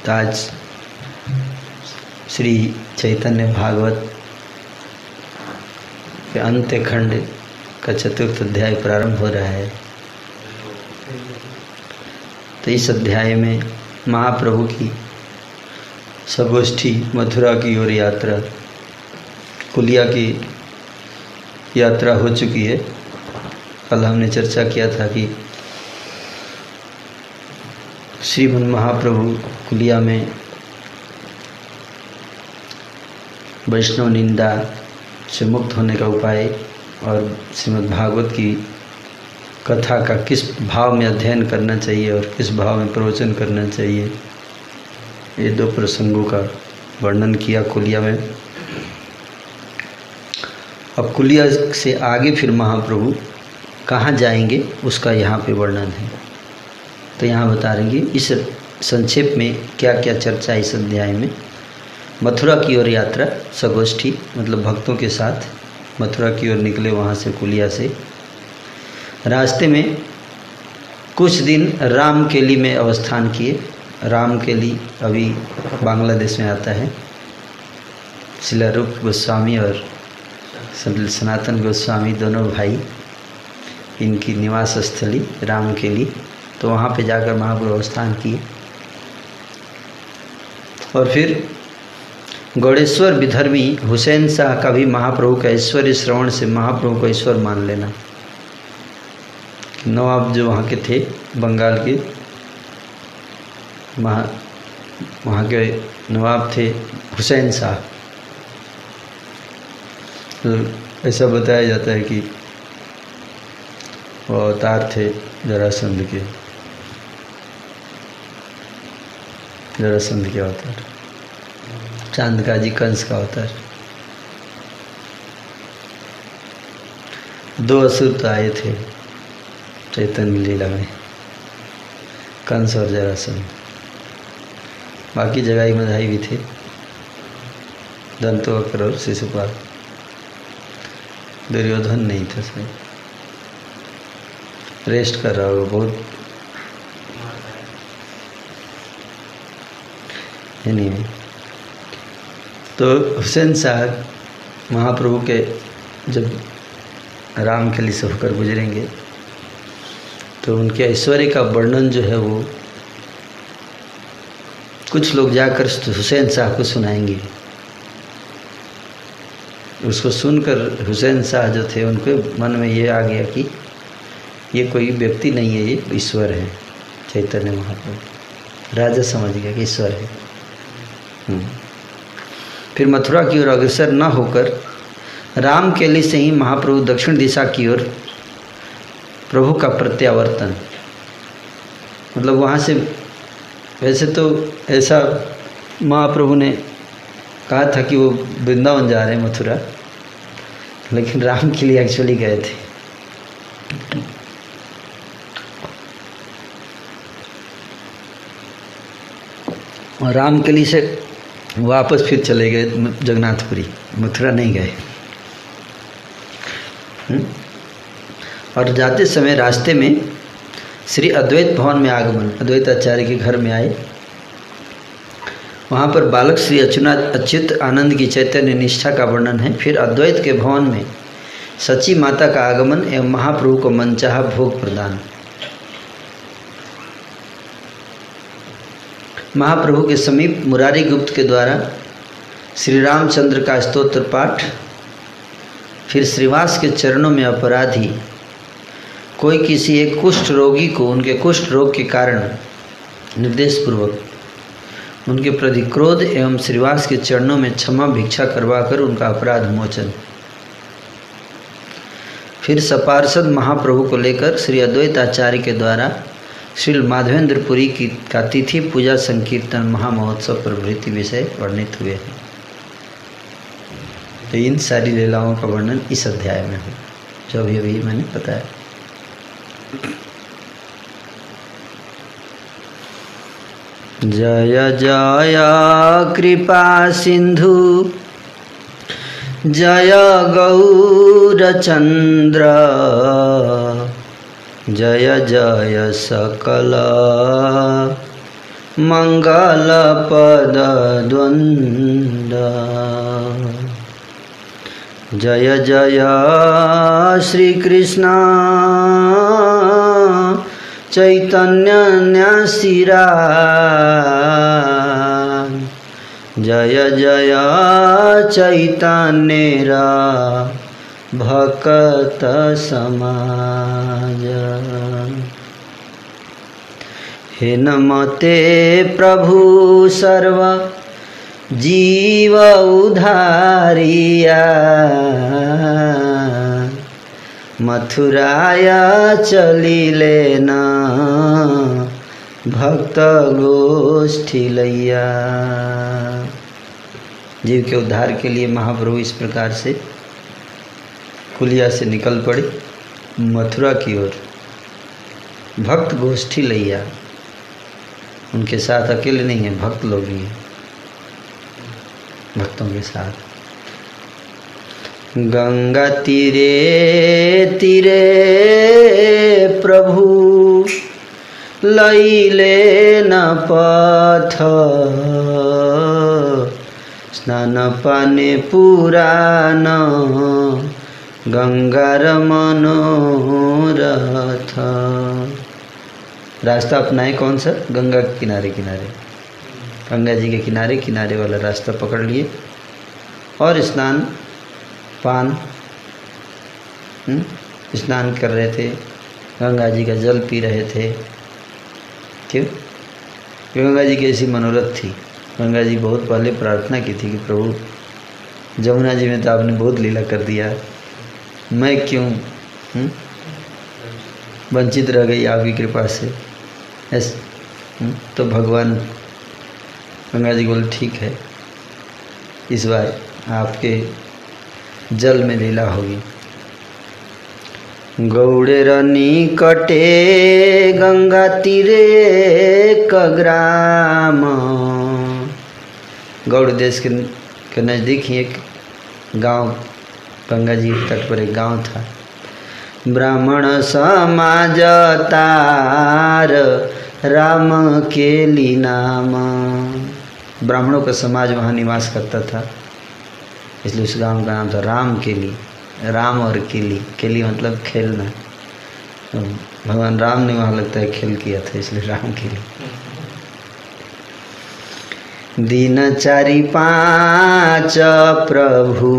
तो आज श्री चैतन्य भागवत के अंत्य खंड का चतुर्थ अध्याय प्रारंभ हो रहा है। तो इस अध्याय में महाप्रभु की संगोष्ठी मथुरा की ओर यात्रा, कुलिया की यात्रा हो चुकी है। कल हमने चर्चा किया था कि श्रीमद् महाप्रभु कुलिया में वैष्णव निंदा से मुक्त होने का उपाय और श्रीमद् भागवत की कथा का किस भाव में अध्ययन करना चाहिए और किस भाव में प्रवचन करना चाहिए, ये दो प्रसंगों का वर्णन किया कुलिया में। अब कुलिया से आगे फिर महाप्रभु कहाँ जाएंगे उसका यहाँ पे वर्णन है। तो यहाँ बता रहे हैं इस संक्षेप में क्या क्या चर्चा इस अध्याय में। मथुरा की ओर यात्रा, संगोष्ठी मतलब भक्तों के साथ मथुरा की ओर निकले वहाँ से कुलिया से। रास्ते में कुछ दिन रामकेली में अवस्थान किए। रामकेली अभी बांग्लादेश में आता है। श्रील रूप गोस्वामी और सनातन गोस्वामी दोनों भाई, इनकी निवास स्थली रामकेली। तो वहाँ पे जाकर महाप्रभु अवस्थान किए और फिर गौड़ेश्वर विधर्मी हुसैन शाह का भी महाप्रभु का ऐश्वर्य श्रवण से महाप्रभु को ईश्वर मान लेना। नवाब जो वहाँ के थे बंगाल के, वहाँ के नवाब थे हुसैन शाह। तो ऐसा बताया जाता है कि वो अवतार थे जरासंध के अवतार, चांद का जी कंस का अवतार। दो असुर तो आए थे चैतन्य लीला में, कंस और जरासंध। बाकी जगाई मधाई भी थे, दंतवक्र और शिशुपाल। दुर्योधन नहीं था सर, रेस्ट कर रहा होगा बहुत है नहीं। तो हुसैन साहब महाप्रभु के जब रामकेली से होकर गुजरेंगे तो उनके ऐश्वर्य का वर्णन जो है वो कुछ लोग जाकर हुसैन साहब को सुनाएंगे। उसको सुनकर हुसैन शाह जो थे उनके मन में ये आ गया कि ये कोई व्यक्ति नहीं है, ये ईश्वर है। चैतन्य महाप्रभु राजा समझ गया कि ईश्वर है। फिर मथुरा की ओर अग्रसर न होकर रामकेली से ही महाप्रभु दक्षिण दिशा की ओर प्रभु का प्रत्यावर्तन, मतलब वहाँ से वैसे तो ऐसा महाप्रभु ने कहा था कि वो वृंदावन जा रहे हैं मथुरा, लेकिन रामकेली एक्चुअली गए थे। और रामकेली से वापस फिर चले गए जगन्नाथपुरी, मथुरा नहीं गए। और जाते समय रास्ते में श्री अद्वैत भवन में आगमन, अद्वैत आचार्य के घर में आए। वहाँ पर बालक श्री अच्युत आनंद की चैतन्य निष्ठा का वर्णन है। फिर अद्वैत के भवन में सची माता का आगमन एवं महाप्रभु को मनचाहा भोग प्रदान। महाप्रभु के समीप मुरारी गुप्त के द्वारा श्री रामचंद्र का स्तोत्र पाठ। फिर श्रीवास के चरणों में अपराधी कोई किसी एक कुष्ठ रोगी को उनके कुष्ठ रोग के कारण निर्देशपूर्वक उनके प्रति क्रोध एवं श्रीवास के चरणों में क्षमा भिक्षा करवाकर उनका अपराध मोचन। फिर सपार्षद महाप्रभु को लेकर श्री अद्वैत आचार्य के द्वारा श्री माधवेंद्रपुरी की का तिथि पूजा संकीर्तन महामहोत्सव प्रभृति विषय वर्णित हुए हैं। तो इन सारी लीलाओं का वर्णन इस अध्याय में है जो अभी मैंने बताया। जय जय कृपा सिंधु जय गौरचंद्र जय जय सकल मंगल पद द्वंद्व। जय जय श्री कृष्ण चैतन्य न्यासिरा। जय जय चैतन्यरा भक्त समाज। हे नमते प्रभु सर्व जीव उधारिया। मथुराया चलिले न भक्त गोष्ठी लैया। जीव के उद्धार के लिए महाप्रभु इस प्रकार से कुलिया से निकल पड़े मथुरा की ओर। भक्त गोष्ठी लैया, उनके साथ अकेले नहीं है, भक्त लोग ही हैं, भक्तों के साथ। गंगा तीरे तीरे प्रभु लैले न पथ। स्नान पाने पुराण गंगार मनोरथ। रास्ता अपनाए कौन सा? गंगा के किनारे किनारे, गंगा जी के किनारे किनारे वाला रास्ता पकड़ लिए और स्नान पान स्नान कर रहे थे, गंगा जी का जल पी रहे थे। क्यों? गंगा जी की ऐसी मनोरथ थी। गंगा जी बहुत पहले प्रार्थना की थी कि प्रभु जमुना जी में तो आपने बहुत लीला कर दिया, मैं क्यों वंचित रह गई आपकी कृपा से। तो भगवान गंगा जी बोले ठीक है, इस बार आपके जल में लीला होगी। गौड़ेर निकटे गंगा तीरे ग्राम। गौड़ देश के नज़दीक ही एक गांव, गंगा जी के तट पर एक गांव था। ब्राह्मण समाज तार राम केली नाम। ब्राह्मणों का समाज वहाँ निवास करता था, इसलिए उस गांव का नाम था राम केली। राम और केली, केली मतलब खेलना। भगवान राम ने वहाँ लगता है खेल किया था, इसलिए राम केली। दिन 4-5 प्रभु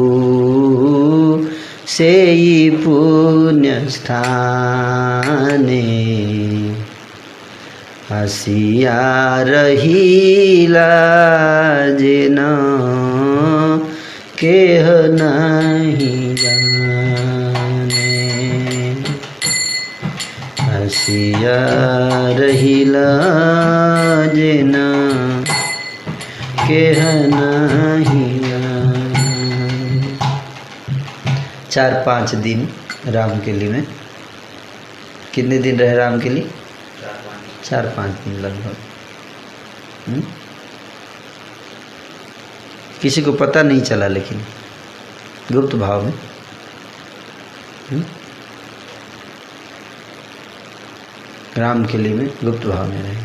से पुण्य स्थाने। हसिया रहीला जेन केह नहीं जाने। हसिया रहीला जेन केह नहीं जाने। 4-5 दिन रामकेली में। कितने दिन रहे रामकेली? 4-5 दिन लगभग। किसी को पता नहीं चला, लेकिन गुप्त भाव में। रामकेली में गुप्त भाव में रहे।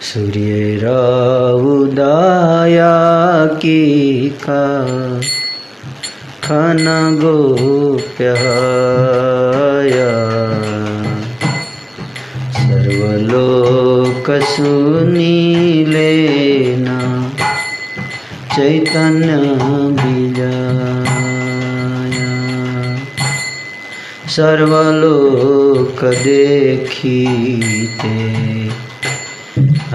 सूर्य उदय की का खन गोप्य सर्वलोक सुनीले न चैतन्य विजय। सर्वलोक देखीते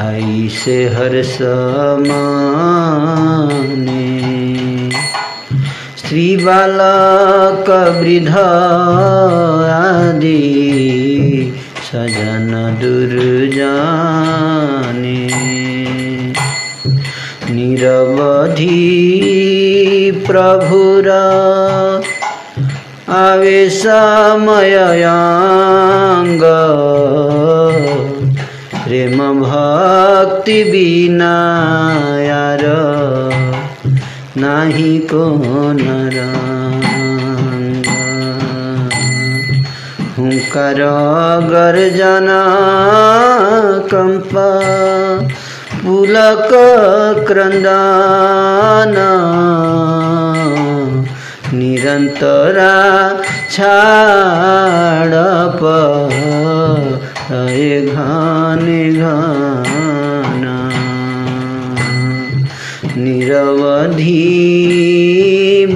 ऐसे हर्ष माने। स्त्री बालक वृद्ध आदि सजन दुर्जाने। निरवधि प्रभुर आवेशमय अंग। प्रेम भक्ति बिना यार नाही को नरंग। हुंकार गर्जना कंप पुलक क्रंदन निरंतरा छाड़प घन घन निरवधि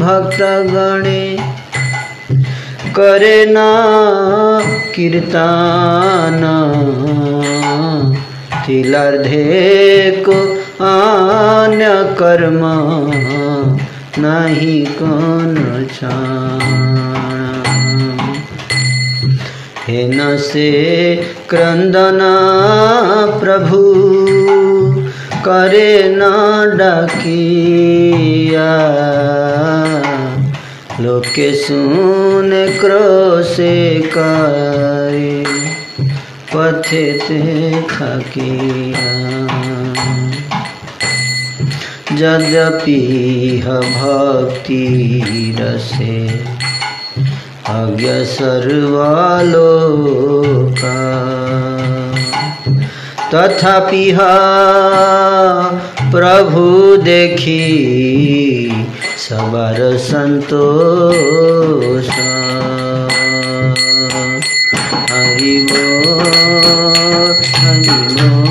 भक्तगणे करे न कीर्तन तिलार्धे को अन्य कर्म नहीं कौन हे न से क्रंदना प्रभु करे न डाकिया लोके सुन क्रोसे करे पथे ते थकिया यद्यपि भक्ति रसे अज्ञ सर्वालोका तथापि प्रभु देखी सबर संतोष हरि बोल हरि बोल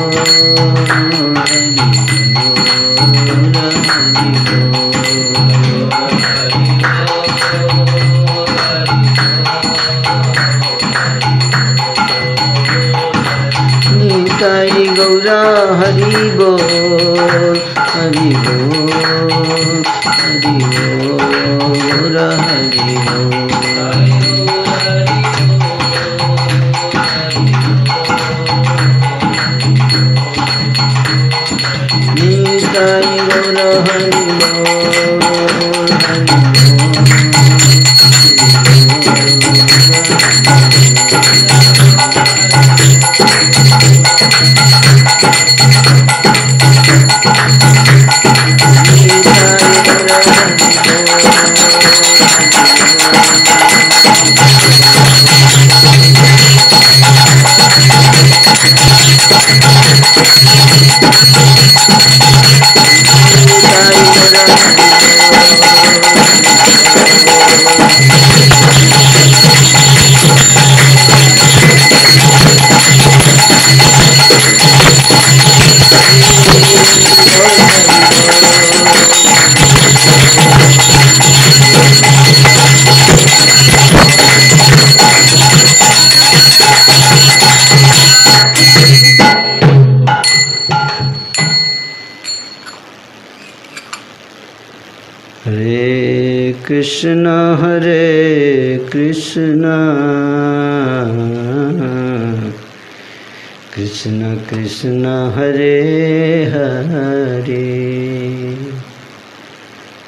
निताई गौरा हरि बोल हरि बोल हरि बोल हरि बोल निताई गौरा हरि बोल हरि कृष्ण हरे कृष्ण कृष्ण कृष्ण हरे हरे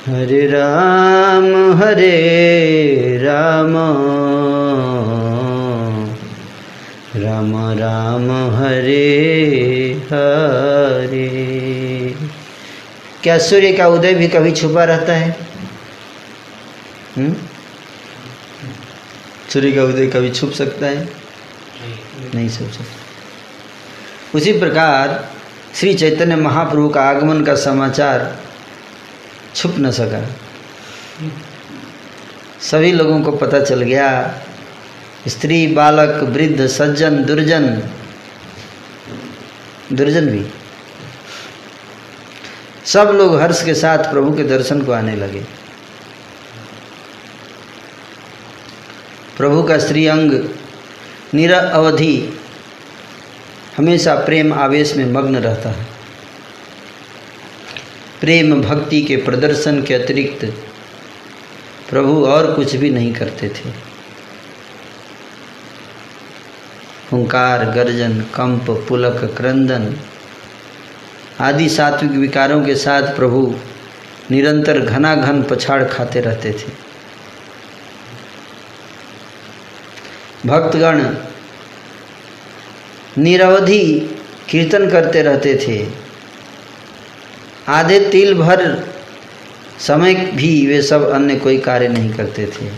हरे राम राम राम हरे हरे। क्या सूर्य का उदय भी कभी छुपा रहता है? सूर्य का उदय कभी छुप सकता है? नहीं छुप सकता। उसी प्रकार श्री चैतन्य महाप्रभु का आगमन का समाचार छुप न सका, सभी लोगों को पता चल गया। स्त्री, बालक, वृद्ध, सज्जन, दुर्जन भी, सब लोग हर्ष के साथ प्रभु के दर्शन को आने लगे। प्रभु का श्री अंग निरअवधि हमेशा प्रेम आवेश में मग्न रहता है। प्रेम भक्ति के प्रदर्शन के अतिरिक्त प्रभु और कुछ भी नहीं करते थे। हुंकार, गर्जन, कंप, पुलक, क्रंदन आदि सात्विक विकारों के साथ प्रभु निरंतर घनाघन पछाड़ खाते रहते थे। भक्तगण निरवधि कीर्तन करते रहते थे। आधे तिल भर समय भी वे सब अन्य कोई कार्य नहीं करते थे।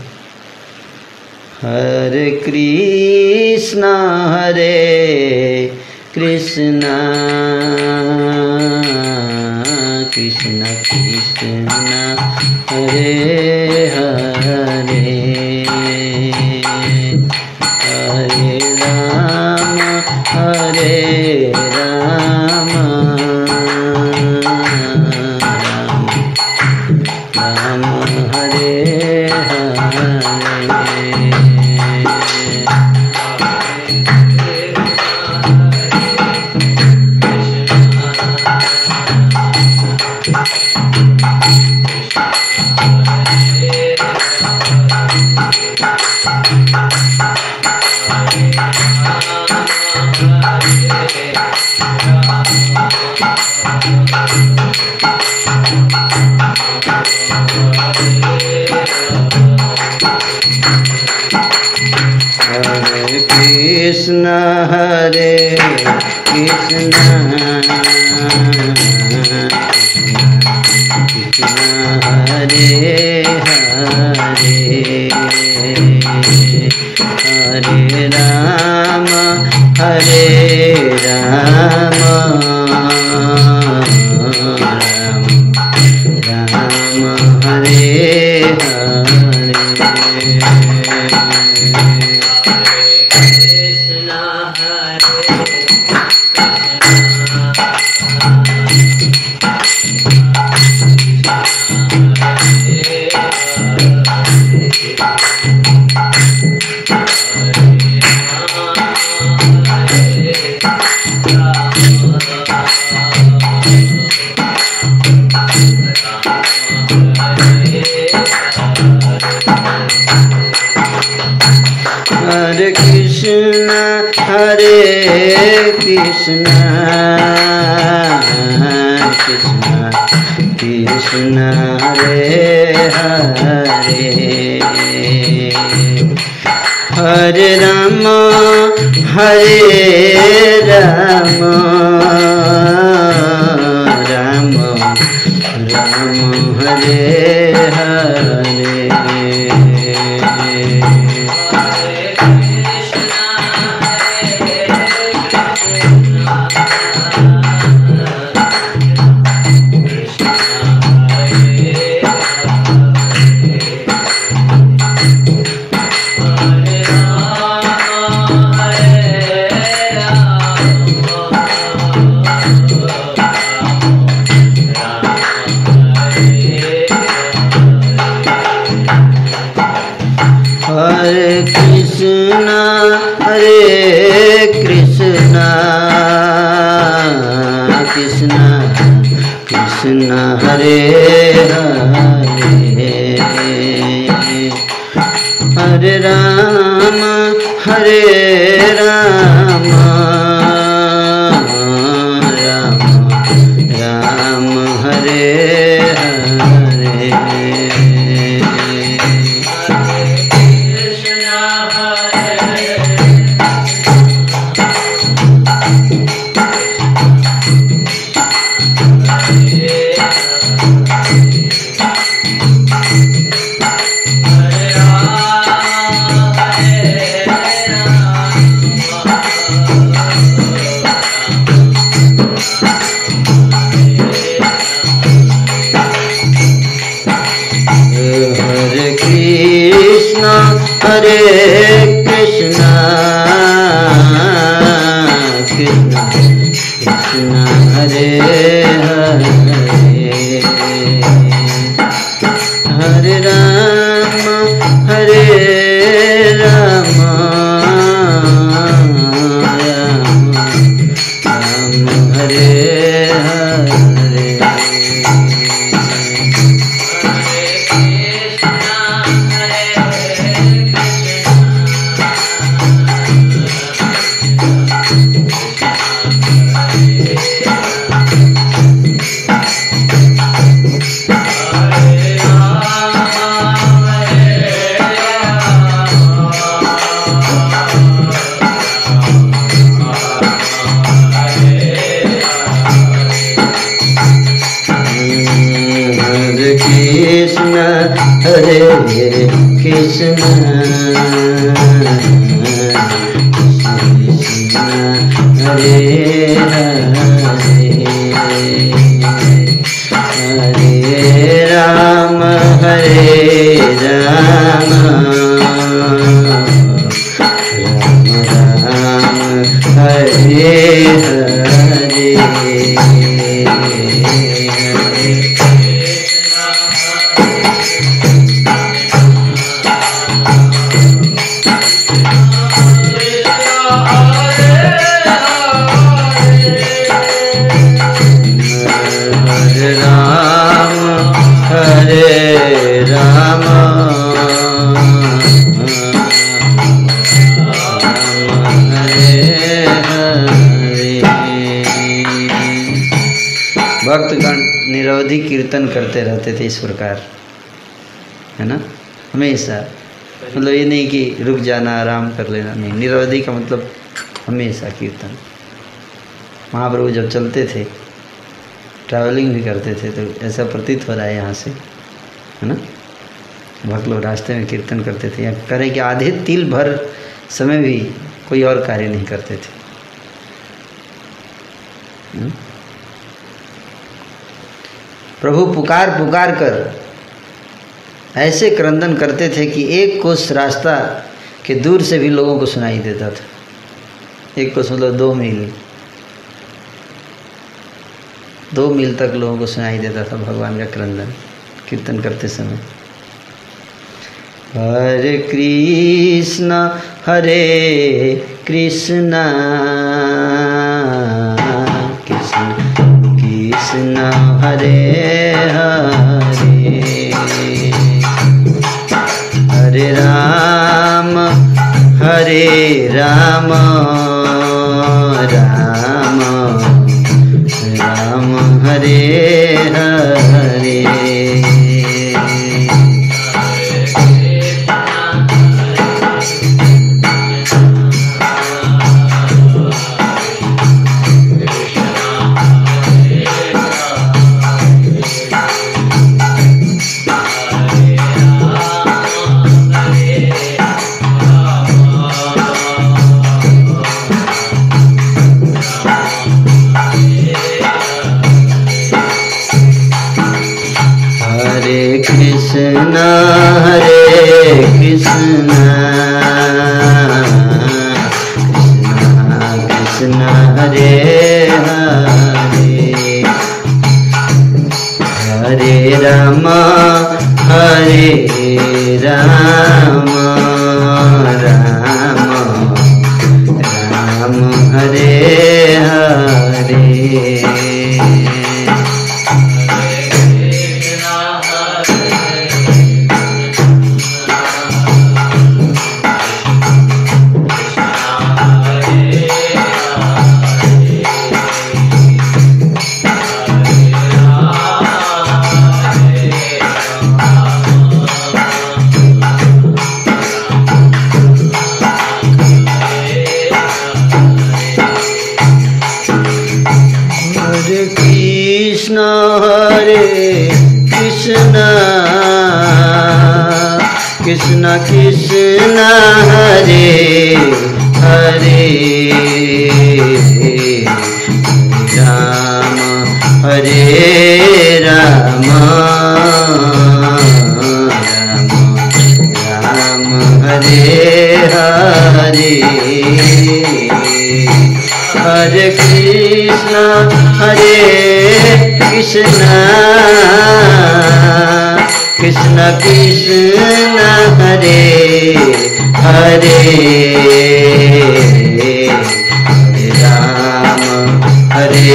हरे कृष्णा कृष्ण कृष्ण हरे हरे हरे राम राम हरे कृष्ण हरे कृष्ण हरे हरे हरे राम राम हरे हरे कृष्ण कृष्ण कृष्ण हरे हरे हरे राम राम हरे हरे हरे कृष्ण कृष्ण कृष्ण हरे हरे हरे राम राम हरे हरे हरे कृष्ण कृष्ण हरे हरे हरे राम राम हरे हरे कृष्ण हरे हरे हरे राम राम हरे हरे। भक्तगण निरवधि कीर्तन करते रहते थे इस प्रकार, है ना, हमेशा। मतलब ये नहीं कि रुक जाना आराम कर लेना, नहीं, निरवधि का मतलब हमेशा कीर्तन। महाप्रभु जब चलते थे, ट्रैवलिंग भी करते थे, तो ऐसा प्रतीत हो रहा है यहाँ से, है ना, भक्त लोग रास्ते में कीर्तन करते थे, या करें कि आधे तिल भर समय भी कोई और कार्य नहीं करते थे। प्रभु पुकार पुकार कर ऐसे क्रंदन करते थे कि एक कोस रास्ता के दूर से भी लोगों को सुनाई देता था। एक कोस मतलब 2 मील, 2 मील तक लोगों को सुनाई देता था भगवान का क्रंदन कीर्तन करते समय। हरे कृष्ण कृष्ण कृष्ण हरे हरे हरे राम राम राम हरे हरे। कृष्ण कृष्ण हरे हरे हरे राम राम राम हरे हरे। कृष्ण कृष्ण हरे हरे राम राम राम हरे हरे हरे कृष्ण कृष्ण कृष्ण कृष्ण हरे हरे राम हरे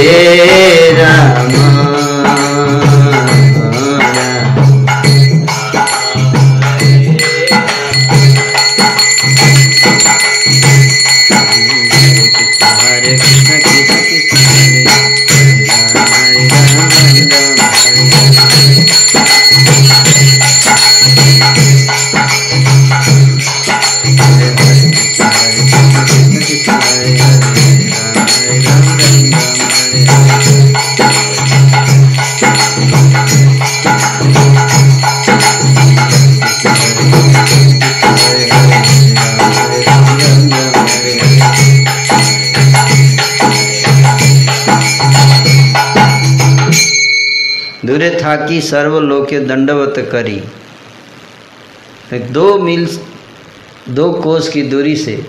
दूरे था कि सर्वलोके दंडवत करी। 2 मील 2 कोस की दूरी से,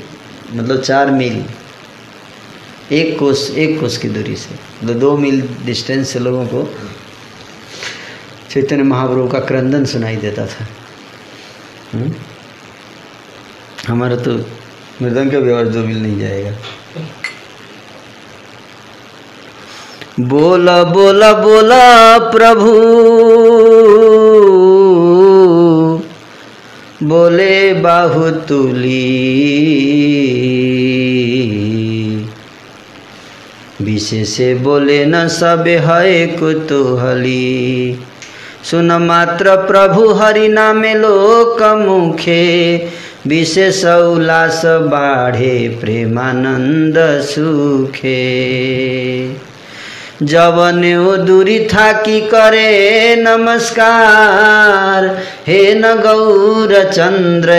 मतलब 4 मील, 1 कोस की दूरी से, मतलब 2 मील डिस्टेंस से लोगों को चैतन्य महाप्रभु का क्रंदन सुनाई देता था। हमारा तो मृदंग का व्यवहार 2 मील नहीं जाएगा। बोला बोला बोला प्रभु बोले बाहुतुली, विशेष बोले न सब है कुतूहली। सुन मात्र प्रभु हरि नामे लोक मुखे, विशेष उल्लास बाढ़े प्रेमानंद सुखे। जवने ओ दूरी था कि करे नमस्कार, हे न गौर चंद्र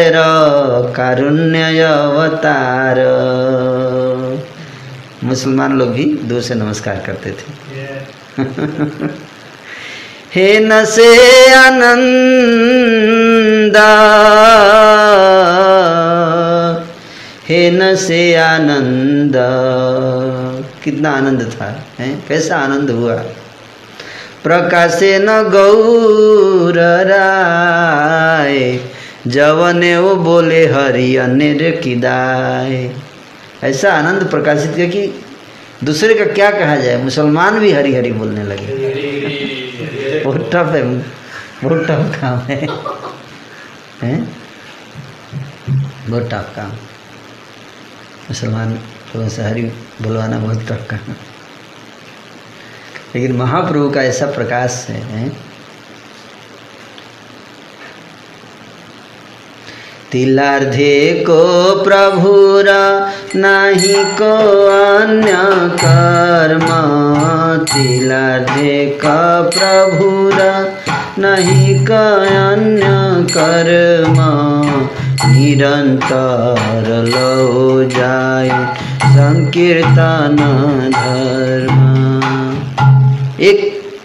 कारुण्य अवतार। मुसलमान लोग भी 2 से नमस्कार करते थे। हे न से आनंद, हे न से आनंद। कितना आनंद था, हैं? कैसा आनंद हुआ। प्रकाशे न गौर राय, जवने वो बोले हरि अनेर किदाय। ऐसा आनंद प्रकाशित किया कि दूसरे का क्या कहा जाए, मुसलमान भी हरि हरि बोलने लगे। बहुत टफ है, बहुत टफ काम है, हैं? बहुत टफ काम। मुसलमान लोगों से हरि बुलवाना बहुत टफ काम है, लेकिन महाप्रभु का ऐसा प्रकाश है। तिलार्धे को प्रभुरा नहीं को अन्य कर्म, तिलार्धे का प्रभुरा नहीं का अन्य कर्म। निरंतर लो जाए संकीर्तन धर्म। एक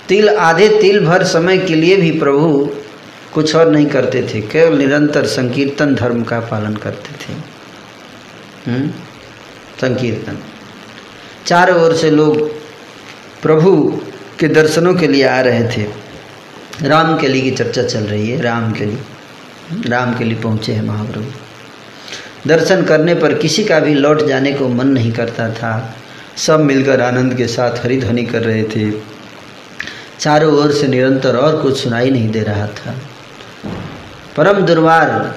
तिल, आधे तिल भर समय के लिए भी प्रभु कुछ और नहीं करते थे, केवल निरंतर संकीर्तन धर्म का पालन करते थे। संकीर्तन, चारों ओर से लोग प्रभु के दर्शनों के लिए आ रहे थे। रामकेली की चर्चा चल रही है। रामकेली पहुँचे हैं महाप्रभु। दर्शन करने पर किसी का भी लौट जाने को मन नहीं करता था। सब मिलकर आनंद के साथ हरिध्वनि कर रहे थे। चारों ओर से निरंतर और कुछ सुनाई नहीं दे रहा था। परम दुर्वार,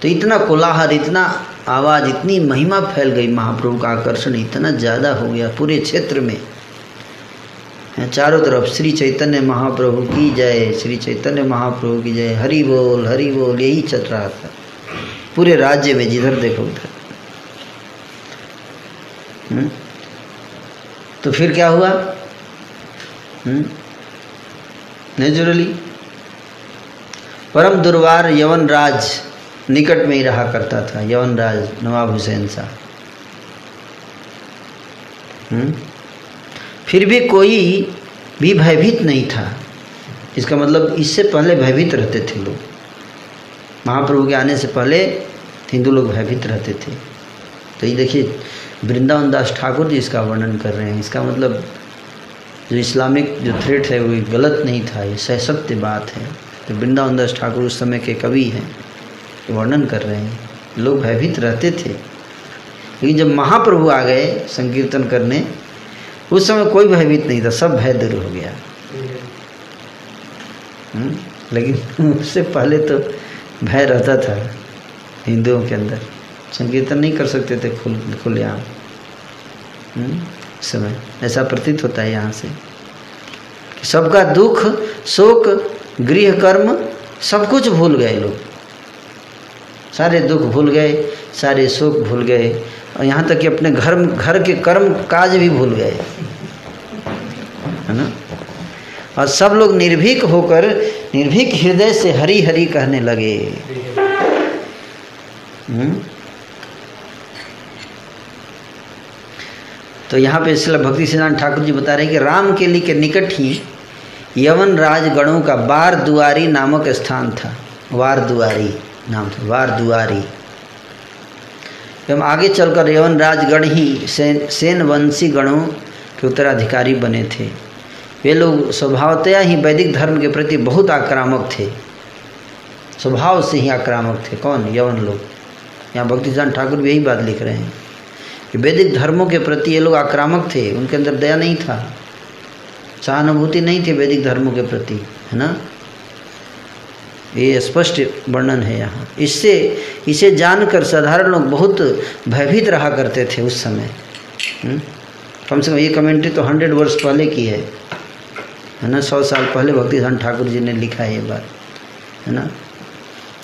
तो इतना कोलाहल, इतना आवाज़, इतनी महिमा फैल गई, महाप्रभु का आकर्षण इतना ज़्यादा हो गया पूरे क्षेत्र में। चारों तरफ श्री चैतन्य महाप्रभु की जय, श्री चैतन्य महाप्रभु की जय, हरि बोल यही चल रहा था पूरे राज्य में, जिधर देखो उधर। तो फिर क्या हुआ? नेचुरली परम दुर्वार यवन राज निकट में ही रहा करता था। यवन राज नवाब हुसैन शाह। फिर भी कोई भी भयभीत नहीं था। इसका मतलब इससे पहले भयभीत रहते थे लोग। महाप्रभु के आने से पहले हिंदू लोग भयभीत रहते थे। तो ये देखिए वृंदावन दास ठाकुर जी इसका वर्णन कर रहे हैं। इसका मतलब जो इस्लामिक जो थ्रेट है वो गलत नहीं था, ये सत्य बात है। तो वृंदावन दास ठाकुर उस समय के कवि हैं, वर्णन कर रहे हैं। लोग भयभीत रहते थे, लेकिन जब महाप्रभु आ गए संकीर्तन करने, उस समय कोई भयभीत नहीं था, सब भय दूर हो गया। लेकिन उससे पहले तो भय रहता था हिंदुओं के अंदर। संकीर्तन नहीं कर सकते थे खुलेआम। समय ऐसा प्रतीत होता है यहाँ से कि सबका दुख, शोक, गृह कर्म सब कुछ भूल गए लोग। सारे दुख भूल गए, सारे शोक भूल गए, और यहाँ तक कि अपने घर के कर्म काज भी भूल गए, है ना। और सब लोग निर्भीक होकर, निर्भीक हृदय से हरि हरि कहने लगे। तो यहाँ पे श्रील भक्ति सिद्धांत ठाकुर जी बता रहे हैं कि रामकेली के निकट ही यवन राजगणों का वार दुआरी नामक स्थान था। वार दुआरी नाम था, वार दुआरी। एवं आगे चलकर यवन राजगण ही सेन वंशी गणों के उत्तराधिकारी बने थे। वे लोग स्वभावतया ही वैदिक धर्म के प्रति बहुत आक्रामक थे, स्वभाव से ही आक्रामक थे। कौन? यवन लोग। यहाँ भक्तिसिद्धांत ठाकुर भी यही बात लिख रहे हैं कि वैदिक धर्मों के प्रति ये लोग आक्रामक थे, उनके अंदर दया नहीं था, सहानुभूति नहीं थी वैदिक धर्मों के प्रति, है ना। ये स्पष्ट वर्णन है यहाँ। इसे जानकर साधारण लोग बहुत भयभीत रहा करते थे उस समय। कम से कम ये कमेंट्री तो 100 वर्ष पहले की है ना, 100 साल पहले भक्तिसिद्धांत ठाकुर जी ने लिखा है ये बात, है ना।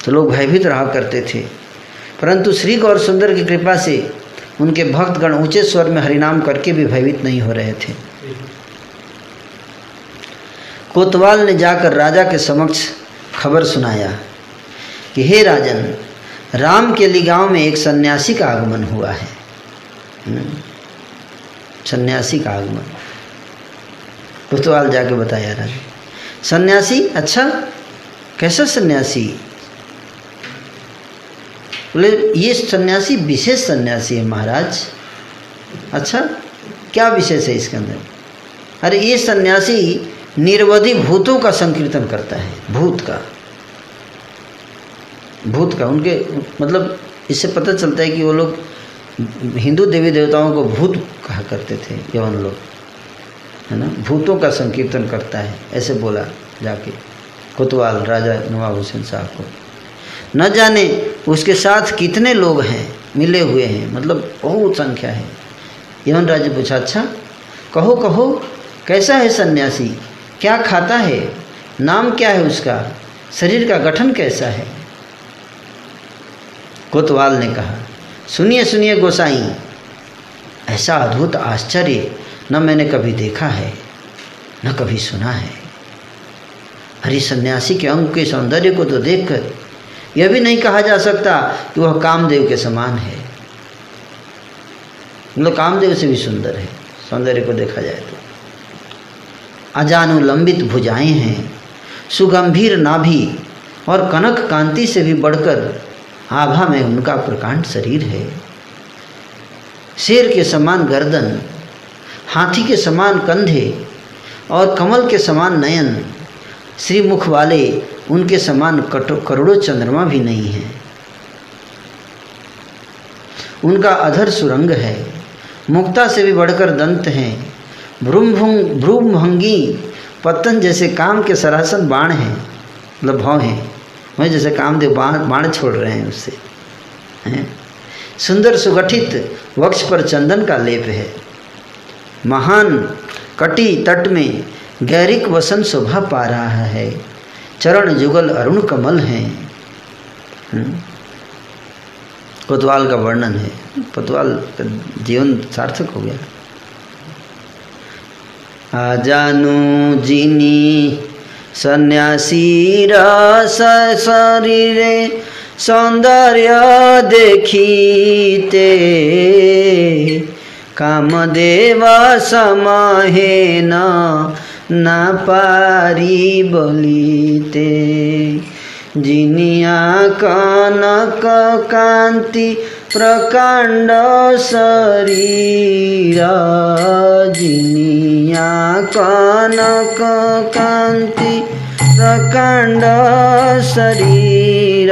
तो लोग भयभीत रहा करते थे, परंतु श्री गौर सुंदर की कृपा से उनके भक्तगण ऊंचे स्वर में हरिनाम करके भी भयभीत नहीं हो रहे थे। कोतवाल ने जाकर राजा के समक्ष खबर सुनाया कि हे राजन, राम केली गांव में एक सन्यासी का आगमन हुआ है। सन्यासी का आगमन कोतवाल जाके बताया राजा। सन्यासी? अच्छा, कैसा सन्यासी? बोले ये सन्यासी विशेष सन्यासी है महाराज। अच्छा, क्या विशेष है इसके अंदर? अरे ये सन्यासी निरवधि भूतों का संकीर्तन करता है, भूत का उनके मतलब इससे पता चलता है कि वो लोग हिंदू देवी देवताओं को भूत कहा करते थे यवन लोग, है ना। भूतों का संकीर्तन करता है, ऐसे बोला जाके कोतवाल राजा नवाब हुसैन साहब को। न जाने उसके साथ कितने लोग हैं, मिले हुए हैं, मतलब बहुत संख्या है। यवन राजा पूछा, अच्छा कहो कहो कैसा है सन्यासी, क्या खाता है, नाम क्या है उसका, शरीर का गठन कैसा है? कोतवाल ने कहा, सुनिए सुनिए गोसाई, ऐसा अद्भुत आश्चर्य न मैंने कभी देखा है न कभी सुना है। हरि सन्यासी के अंग के सौंदर्य को तो देखकर यह भी नहीं कहा जा सकता कि वह कामदेव के समान है। मतलब कामदेव से भी सुंदर है, सौंदर्य को देखा जाए तो। अजानुलंबित भुजाएं हैं, सुगंभीर नाभि और कनक कांति से भी बढ़कर आभा में उनका प्रकांड शरीर है। शेर के समान गर्दन, हाथी के समान कंधे और कमल के समान नयन, श्रीमुख वाले उनके समान करोड़ों चंद्रमा भी नहीं है। उनका अधर सुरंग है, मुक्ता से भी बढ़कर दंत हैं, भ्रूभंगी पतन जैसे काम के सरासन बाण हैं, मतलब भाव हैं, वही जैसे कामदेव बाण छोड़ रहे हैं उससे, हैं। सुंदर सुगठित वक्ष पर चंदन का लेप है। महान कटी तट में गैरिक वसन शोभा पा रहा है। चरण जुगल अरुण कमल हैं। कोतवाल का वर्णन है। कोतवाल का जीवन सार्थक हो गया। आजानु जिनी सन्यासी रस शरीरे सौंदर्य देखीते कामदेव समाहे न पारी बोलीते जिनिया कनक कांति प्रकांड शरीर जिनिया कनक कांति प्रकांड शरीर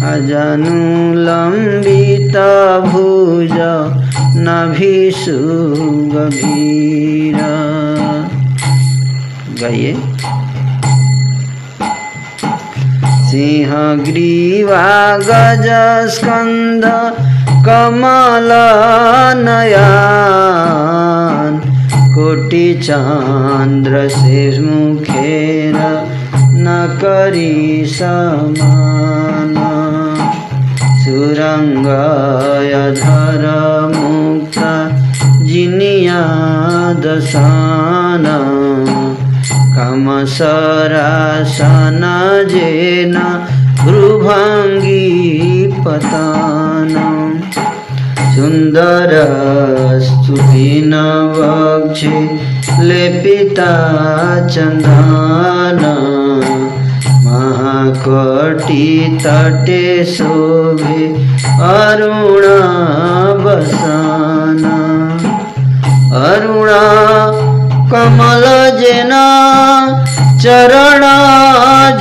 अजानु लंबित भुज नभि सुगभीर। गाइए। सिंह ग्रीवा गज स्कंद कमल नयन कोटि चंद्र से मुखेर न करी समान सुरंग अधर मुक्त जिनिया दसन कम सरासन जेना भ्रूभंगी पतन सुंदर स्तुति नवक्षे लेपिता चंदन महाकोटि तटे शोभे अरुणा बसना अरुणा कमल जेना चरण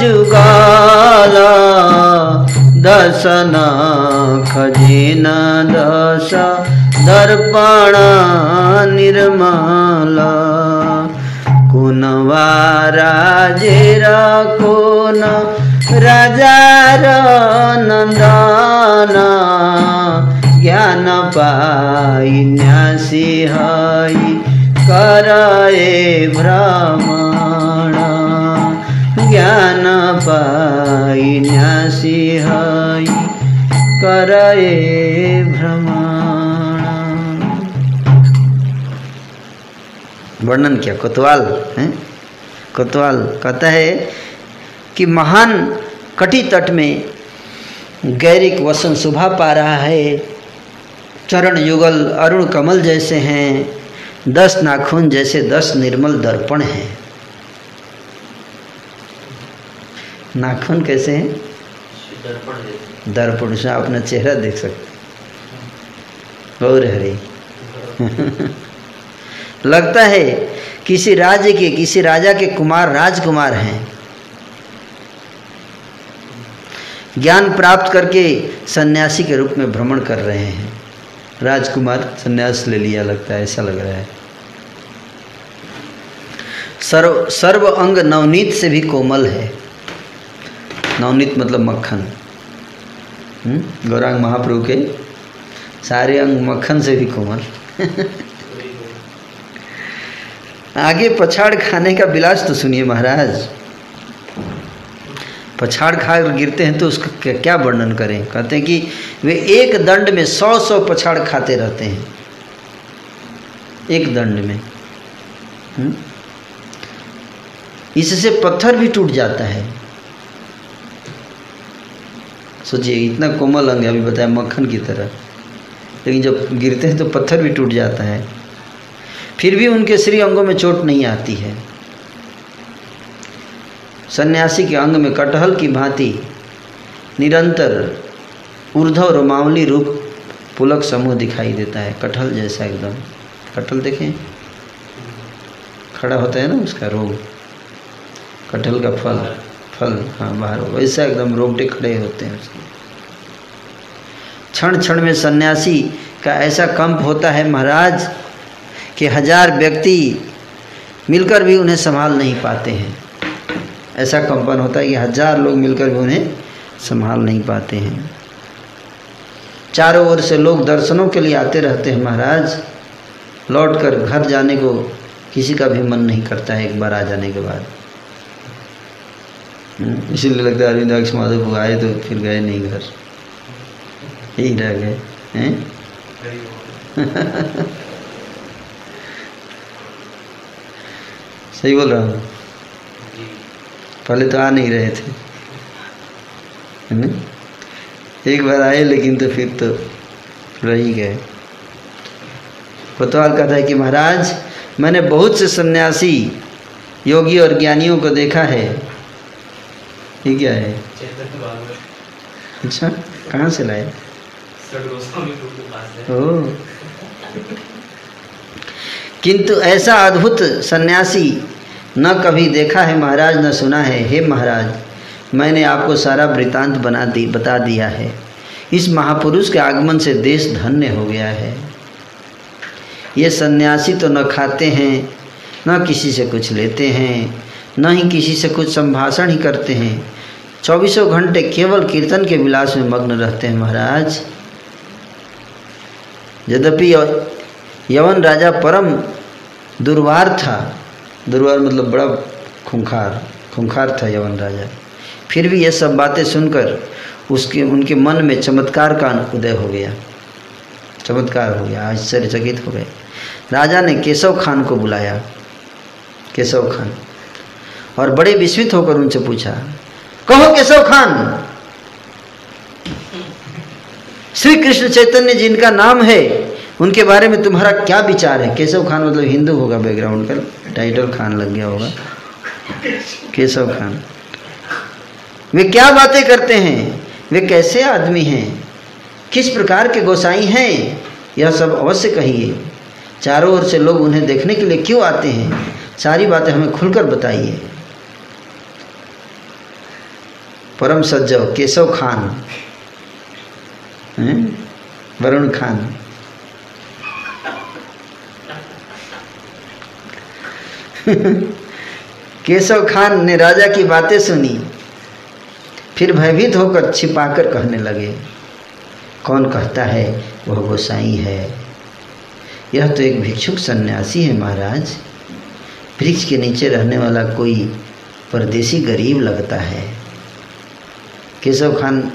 जुगाला दसना खजिना दस दर्पण निर्मला कुनवा राजेरा कोन राजार नंदना ज्ञान पाई न्यासी हई कराए भ्रमण ज्ञान पाई न्यासी हई कराए भ्रमण। वर्णन किया कोतवाल है। कोतवाल कहता है कि महान कटी तट में गैरिक वसन शोभा पा रहा है, चरण युगल अरुण कमल जैसे हैं, 10 नाखून जैसे 10 निर्मल दर्पण हैं। नाखून कैसे हैं? दर्पण से अपना चेहरा देख सकते। और हरे लगता है किसी राज्य के, किसी राजा के कुमार राजकुमार हैं। ज्ञान प्राप्त करके सन्यासी के रूप में भ्रमण कर रहे हैं। राजकुमार सन्यास ले लिया लगता है, ऐसा लग रहा है। सर्व अंग नवनीत से भी कोमल है। नवनीत मतलब मक्खन। गौरांग महाप्रभु के सारे अंग मक्खन से भी कोमल। आगे पछाड़ खाने का विलास तो सुनिए महाराज। पछाड़ खा गिरते हैं तो उसका क्या वर्णन करें। कहते हैं कि वे एक दंड में 100 पछाड़ खाते रहते हैं, एक दंड में। इससे पत्थर भी टूट जाता है। सोचिए इतना कोमल अंग, अभी बताया मक्खन की तरह, लेकिन जब गिरते हैं तो पत्थर भी टूट जाता है। फिर भी उनके श्री अंगों में चोट नहीं आती है। सन्यासी के अंग में कटहल की भांति निरंतर ऊर्ध्व रोमावली रूप पुलक समूह दिखाई देता है। कटहल जैसा एकदम। कटहल देखें, खड़ा होता है ना उसका रोग, कटहल का फल हाँ बाहर, वैसा एकदम रोगटे खड़े होते हैं उसके। क्षण क्षण में सन्यासी का ऐसा कंप होता है महाराज कि 1000 व्यक्ति मिलकर भी उन्हें संभाल नहीं पाते हैं। ऐसा कंपन होता है कि 1000 लोग मिलकर भी उन्हें संभाल नहीं पाते हैं। चारों ओर से लोग दर्शनों के लिए आते रहते हैं महाराज। लौटकर घर जाने को किसी का भी मन नहीं करता है एक बार आ जाने के बाद। इसीलिए लगता है अरविंदाक्ष माधव को आए तो फिर गए नहीं घर, यही रह गए हैं। सही बोल रहा हूँ। पहले तो आ नहीं रहे थे, है ना? एक बार आए लेकिन तो फिर तो रह ही गए। कोतवाल कहता है कि महाराज मैंने बहुत से सन्यासी योगी और ज्ञानियों को देखा है। ये क्या है? अच्छा, कहाँ से लाए? ओह, किंतु ऐसा अद्भुत सन्यासी न कभी देखा है महाराज, न सुना है। हे महाराज, मैंने आपको सारा वृतांत बता दिया है। इस महापुरुष के आगमन से देश धन्य हो गया है। ये सन्यासी तो न खाते हैं, न किसी से कुछ लेते हैं, न ही किसी से कुछ संभाषण ही करते हैं। 24 घंटे केवल कीर्तन के विलास में मग्न रहते हैं महाराज। यद्यपि यवन राजा परम दुर्वार था, दुर्वार मतलब बड़ा खूंखार था यवन राजा, फिर भी ये सब बातें सुनकर उनके मन में चमत्कार का उदय हो गया, चमत्कार हो गया, आश्चर्यचकित हो गए। राजा ने केशव खान को बुलाया, केशव खान, और बड़े विस्मित होकर उनसे पूछा, कहो केशव खान, श्री कृष्ण चैतन्य जिनका नाम है उनके बारे में तुम्हारा क्या विचार है? केशव खान मतलब हिंदू होगा, बैकग्राउंड का टाइटल खान लग गया होगा, केशव खान। वे क्या बातें करते हैं, वे कैसे आदमी हैं, किस प्रकार के गोसाई हैं, यह सब अवश्य कहिए। चारों ओर से लोग उन्हें देखने के लिए क्यों आते हैं, सारी बातें हमें खुलकर बताइए। परम सज्जन केशव खान, वरुण खान। केशव खान ने राजा की बातें सुनी, फिर भयभीत होकर छिपाकर कहने लगे, कौन कहता है वह गोसाई है? यह तो एक भिक्षुक सन्यासी है महाराज। वृक्ष के नीचे रहने वाला कोई परदेसी गरीब लगता है। केशव खान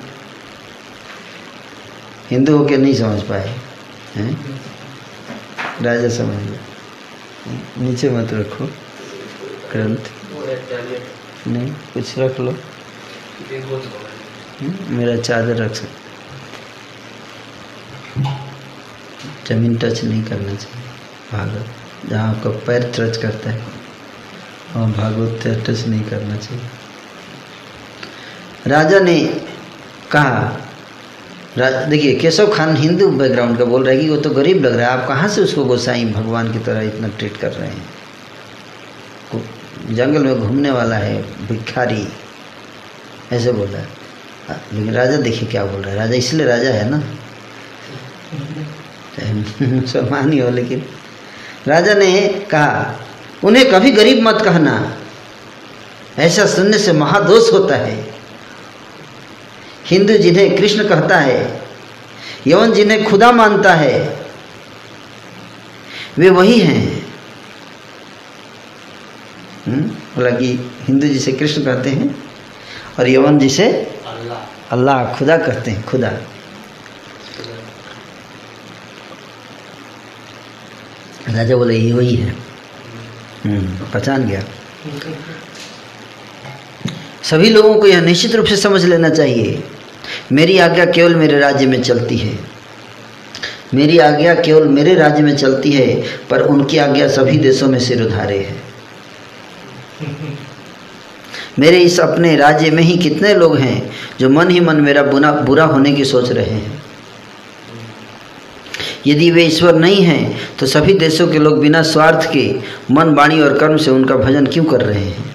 हिंदू होकर नहीं समझ पाए हैं? राजा समझ गया। नीचे मत रखो ग्रंथ, नहीं कुछ रख लो, मेरा चादर रख सकते, जमीन टच नहीं करना चाहिए। भागवत जहाँ आपका पैर टच करता है वहाँ भागवत टच नहीं करना चाहिए। राजा ने कहा, देखिए केशव खान हिंदू बैकग्राउंड का बोल रहा है कि वो तो गरीब लग रहा है, आप कहाँ से उसको गोसाई भगवान की तरह इतना ट्रीट कर रहे हैं? जंगल में घूमने वाला है, भिखारी, ऐसे बोल रहा है। लेकिन राजा देखिए क्या बोल रहा है। राजा इसलिए राजा है ना, मुसलमान ही हो, लेकिन राजा ने कहा, उन्हें कभी गरीब मत कहना, ऐसा सुनने से महादोष होता है। हिंदू जिन्हें कृष्ण कहता है, यवन जिन्हें खुदा मानता है, वे वही हैं। बोला कि हिंदू जिसे कृष्ण कहते हैं और यवन जिसे अल्लाह खुदा कहते हैं, खुदा। राजा बोले ये वही है। पहचान गया। सभी लोगों को यह निश्चित रूप से समझ लेना चाहिए, मेरी आज्ञा केवल मेरे राज्य में चलती है। मेरी आज्ञा केवल मेरे राज्य में चलती है, पर उनकी आज्ञा सभी देशों में सिर उधारे है। मेरे इस अपने राज्य में ही कितने लोग हैं जो मन ही मन मेरा बुरा होने की सोच रहे हैं। यदि वे ईश्वर नहीं हैं तो सभी देशों के लोग बिना स्वार्थ के मन, वाणी और कर्म से उनका भजन क्यों कर रहे हैं?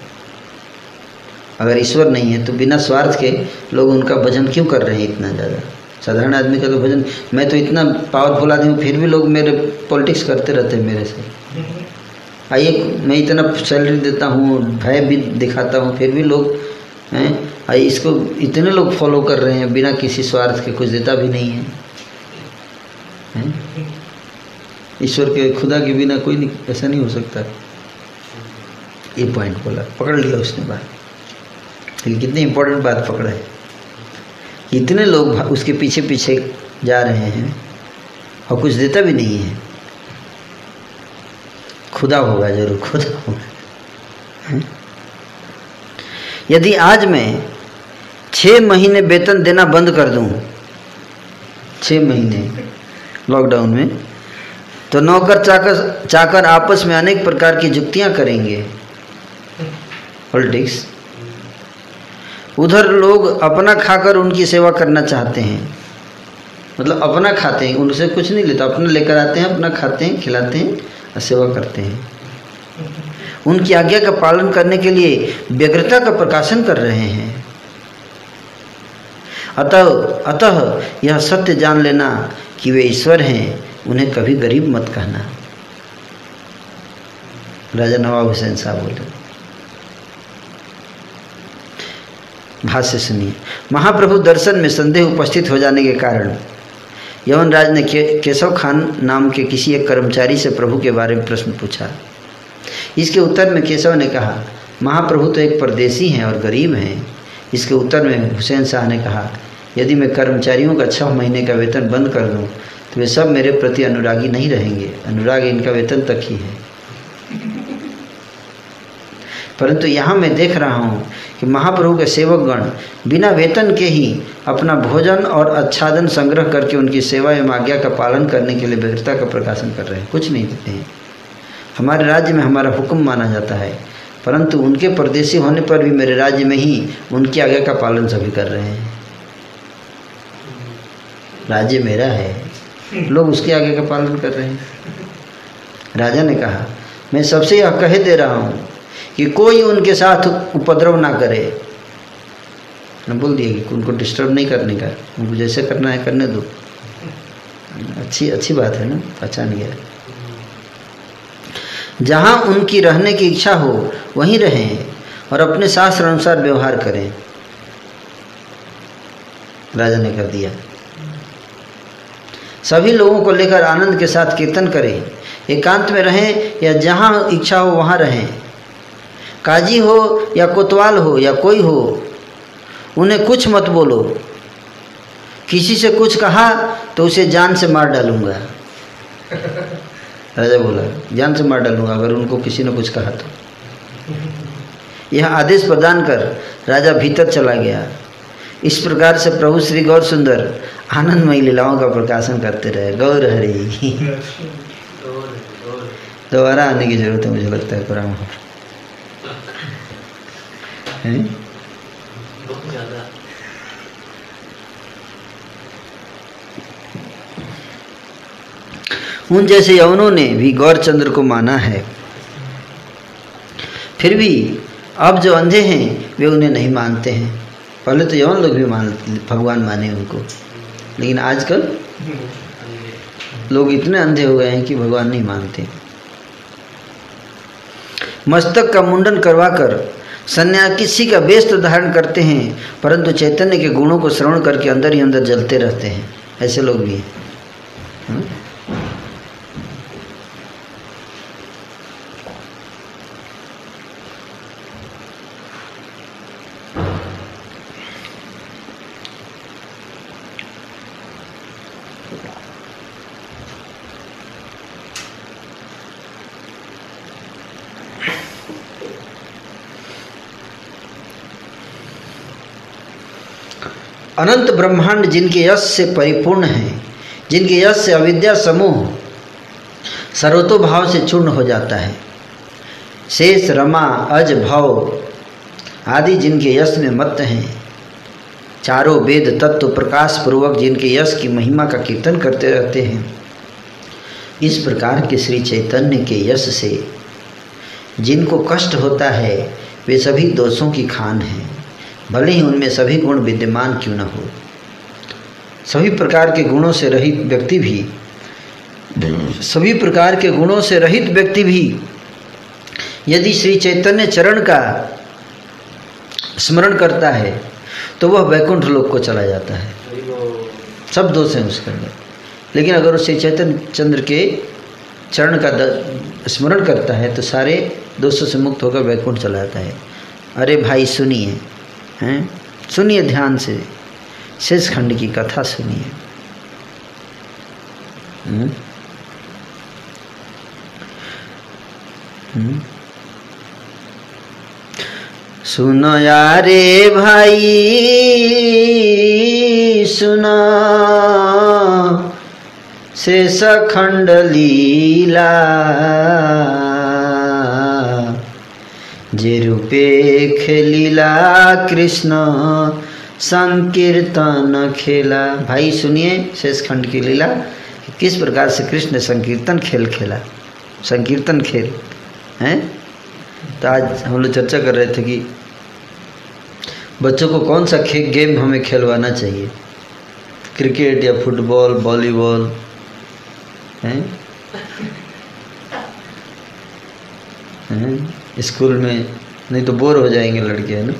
अगर ईश्वर नहीं है तो बिना स्वार्थ के लोग उनका भजन क्यों कर रहे हैं इतना ज़्यादा? साधारण आदमी का तो भजन, मैं तो इतना पावरफुल आदमी हूँ फिर भी लोग मेरे पॉलिटिक्स करते रहते हैं मेरे से। आइए, मैं इतना सैलरी देता हूँ, भय भी दिखाता हूँ, फिर भी लोग हैं, आइए इसको इतने लोग फॉलो कर रहे हैं बिना किसी स्वार्थ के, कुछ देता भी नहीं है। ईश्वर के, खुदा के बिना कोई नहीं, ऐसा नहीं हो सकता। ये पॉइंट बोला, पकड़ लिया उसने बात। लेकिन कितनी इंपॉर्टेंट बात पकड़ा है। इतने लोग उसके पीछे पीछे जा रहे हैं और कुछ देता भी नहीं है। खुदा होगा, जरूर खुदा होगा। यदि आज मैं 6 महीने वेतन देना बंद कर दूं, 6 महीने लॉकडाउन में, तो नौकर चाकर आपस में अनेक प्रकार की जुक्तियां करेंगे, पॉलिटिक्स। उधर लोग अपना खाकर उनकी सेवा करना चाहते हैं, मतलब अपना खाते हैं, उनसे कुछ नहीं लेता, अपना लेकर आते हैं, अपना खाते हैं, खिलाते हैं और सेवा करते हैं। उनकी आज्ञा का पालन करने के लिए व्यग्रता का प्रकाशन कर रहे हैं। अतः यह सत्य जान लेना कि वे ईश्वर हैं, उन्हें कभी गरीब मत कहना। राजा नवाब हुसैन साहब बोले। भाष्य सुनिए। महाप्रभु दर्शन में संदेह उपस्थित हो जाने के कारण यवनराज ने केशव खान नाम के किसी एक कर्मचारी से प्रभु के बारे में प्रश्न पूछा। इसके उत्तर में केशव ने कहा, महाप्रभु तो एक परदेसी हैं और गरीब हैं। इसके उत्तर में हुसैन शाह ने कहा, यदि मैं कर्मचारियों का 6 महीने का वेतन बंद कर दूं तो वे सब मेरे प्रति अनुरागी नहीं रहेंगे। अनुराग इनका वेतन तक ही है। परंतु यहाँ मैं देख रहा हूँ कि महाप्रभु के सेवकगण बिना वेतन के ही अपना भोजन और आच्छादन संग्रह करके उनकी सेवा एवं आज्ञा का पालन करने के लिए व्यग्रता का प्रकाशन कर रहे हैं, कुछ नहीं देते हैं। हमारे राज्य में हमारा हुक्म माना जाता है, परंतु उनके परदेशी होने पर भी मेरे राज्य में ही उनकी आज्ञा का पालन सभी कर रहे हैं। राज्य मेरा है, लोग उसकी आज्ञा का पालन कर रहे हैं। राजा ने कहा, मैं सबसे यह कह दे रहा हूँ कि कोई उनके साथ उपद्रव ना करे। मैं बोल दिया कि उनको डिस्टर्ब नहीं करने का, उनको जैसे करना है करने दो। अच्छी बात है ना, पहचान गया। जहाँ उनकी रहने की इच्छा हो वहीं रहें और अपने शास्त्र अनुसार व्यवहार करें। राजा ने कर दिया। सभी लोगों को लेकर आनंद के साथ कीर्तन करें, एकांत में रहें या जहाँ इच्छा हो वहाँ रहें। काजी हो या कोतवाल हो या कोई हो, उन्हें कुछ मत बोलो। किसी से कुछ कहा तो उसे जान से मार डालूंगा। राजा बोला, जान से मार डालूंगा अगर उनको किसी ने कुछ कहा तो। यह आदेश प्रदान कर राजा भीतर चला गया। इस प्रकार से प्रभु श्री गौर सुंदर आनंदमयी लीलाओं का प्रकाशन करते रहे। गौर हरि। दोबारा आने की जरूरत है मुझे लगता है कुरान में। उन जैसे यवनों ने भी गौरचंद्र को माना है, फिर भी अब जो अंधे हैं वे उन्हें नहीं मानते हैं। पहले तो यवन लोग भी भगवान माने उनको, लेकिन आजकल लोग इतने अंधे हो गए हैं कि भगवान नहीं मानते। मस्तक का मुंडन करवाकर सन्यासी का वेश तो धारण करते हैं, परंतु चैतन्य के गुणों को श्रवण करके अंदर ही अंदर जलते रहते हैं। ऐसे लोग भी हैं। अनंत ब्रह्मांड जिनके यश से परिपूर्ण है, जिनके यश से अविद्या समूह सर्वतोभाव से चूर्ण हो जाता है, शेष रमा अज भव आदि जिनके यश में मत्त हैं, चारों वेद तत्व प्रकाश पूर्वक जिनके यश की महिमा का कीर्तन करते रहते हैं, इस प्रकार के श्री चैतन्य के यश से जिनको कष्ट होता है वे सभी दोषों की खान हैं, भले ही उनमें सभी गुण विद्यमान क्यों न हो। सभी प्रकार के गुणों से रहित व्यक्ति भी यदि श्री चैतन्य चरण का स्मरण करता है तो वह वैकुंठ लोक को चला जाता है। सब दोष हैं उसके अंदर, लेकिन अगर वो श्री चैतन्य चंद्र के चरण का स्मरण करता है तो सारे दोषों से मुक्त होकर वैकुंठ चला जाता है। अरे भाई सुनिए, हैं, सुनिए ध्यान से, शेष खंड की कथा सुनिए। सुनो यारे भाई सुनो, शेष खंड लीला जे रूपे खेलीला कृष्ण संकीर्तन खेला। भाई सुनिए शेष खंड की लीला, किस प्रकार से कृष्ण ने संकीर्तन खेल खेला। संकीर्तन खेल हैं। तो आज हम लोग चर्चा कर रहे थे कि बच्चों को कौन सा गेम हमें खेलवाना चाहिए, क्रिकेट या फुटबॉल, वॉलीबॉल हैं? स्कूल में नहीं तो बोर हो जाएंगे लड़के, है ना।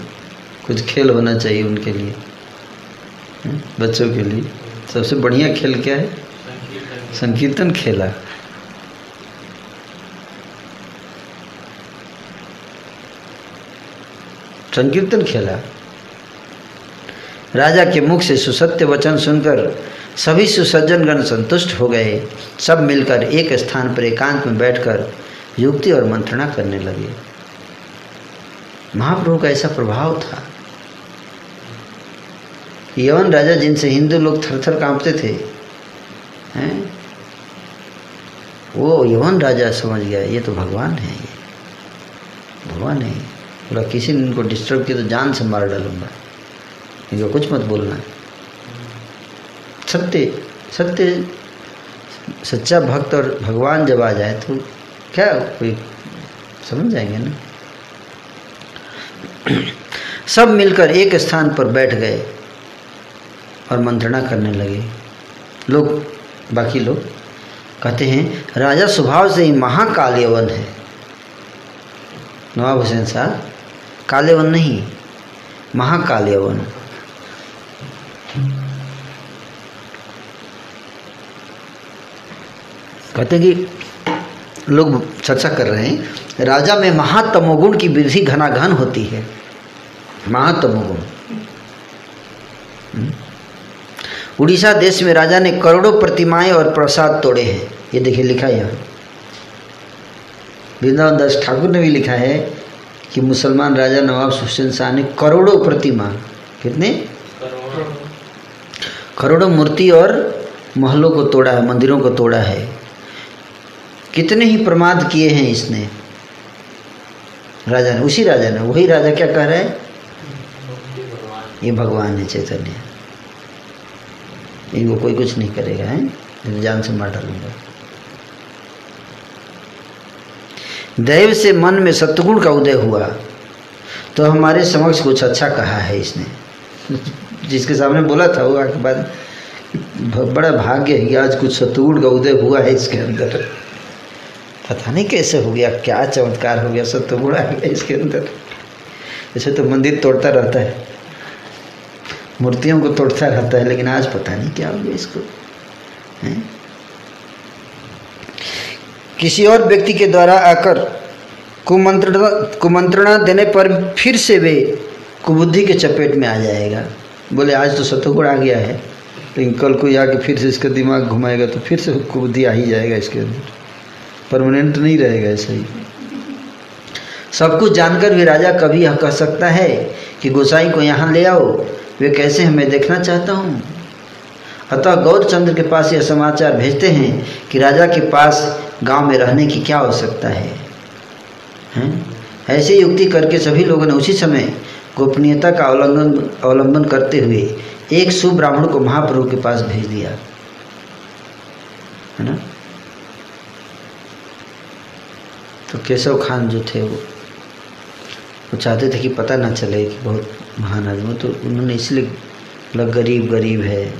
कुछ खेल होना चाहिए उनके लिए, बच्चों के लिए। सबसे बढ़िया खेल क्या है? संकीर्तन खेला। संकीर्तन खेला। राजा के मुख से सुसत्य वचन सुनकर सभी सुसज्जनगण संतुष्ट हो गए। सब मिलकर एक स्थान पर एकांत में बैठकर युक्ति और मंत्रणा करने लगे। महाप्रभु का ऐसा प्रभाव था। यवन राजा जिनसे हिंदू लोग थर थर कांपते थे, हैं, वो यवन राजा समझ गया ये तो भगवान है, ये भगवान है। बोला किसी ने इनको डिस्टर्ब किया तो जान से मार डालूंगा, इनको कुछ मत बोलना। सत्य सत्य सच्चा भक्त और भगवान जब आ जाए तो क्या कोई समझ जाएंगे ना। सब मिलकर एक स्थान पर बैठ गए और मंत्रणा करने लगे। लोग, बाकी लोग कहते हैं राजा स्वभाव से ही महाकाल्यवन है। नवाब हुसैन साहब काल्यवन नहीं, महाकाल्यवन। कहते हैं कि लोग चर्चा कर रहे हैं राजा में महातमोगुण की वृद्धि घनाघन होती है। महातमोगुण। उड़ीसा देश में राजा ने करोड़ों प्रतिमाएं और प्रसाद तोड़े हैं। ये देखिए लिखा है यहाँ। वृंदावन दास ठाकुर ने भी लिखा है कि मुसलमान राजा नवाब हुसैन शाह ने करोड़ों प्रतिमा, कितने करोड़ों मूर्ति और महलों को तोड़ा है, मंदिरों को तोड़ा है। कितने ही प्रमाद किए हैं इसने, राजा ने, उसी राजा ने। वही राजा क्या कह रहा है, ये भगवान है चैतन्य, इनको कोई कुछ नहीं करेगा, है जान से मार डालूंगा। दैव से मन में सत्गुण का उदय हुआ तो हमारे समक्ष कुछ अच्छा कहा है इसने। जिसके सामने बोला था वो आके बाद बड़ा भाग्य है कि आज कुछ सत्गुण का उदय हुआ है इसके अंदर। पता नहीं कैसे हो गया, क्या चमत्कार हो गया, सत्गुण आ गया इसके अंदर। ऐसे तो मंदिर तोड़ता रहता है, मूर्तियों को तोड़ता रहता है, लेकिन आज पता नहीं क्या हो गया इसको, है? किसी और व्यक्ति के द्वारा आकर कुमंत्रणा देने पर फिर से वे कुबुद्धि के चपेट में आ जाएगा। बोले आज तो सत्गुण आ गया है, लेकिन कल को आके फिर से इसका दिमाग घुमाएगा तो फिर से कुबुद्धि आ ही जाएगा इसके अंदर, परमानेंट नहीं रहेगा ऐसा ही। सब कुछ जानकर भी राजा कभी यह कह सकता है कि गोसाई को यहाँ ले आओ, वे कैसे हमें देखना चाहता हूँ। अतः गौरचंद्र के पास यह समाचार भेजते हैं कि राजा के पास गांव में रहने की क्या आवश्यकता है? ऐसी युक्ति करके सभी लोगों ने उसी समय गोपनीयता का अवलंबन करते हुए एक सुब्राह्मण को महाप्रभु के पास भेज दिया, है ना। तो केशव खान जो थे वो चाहते थे कि पता ना चले कि बहुत महान आदमी, तो उन्होंने इसलिए मतलब गरीब गरीब है,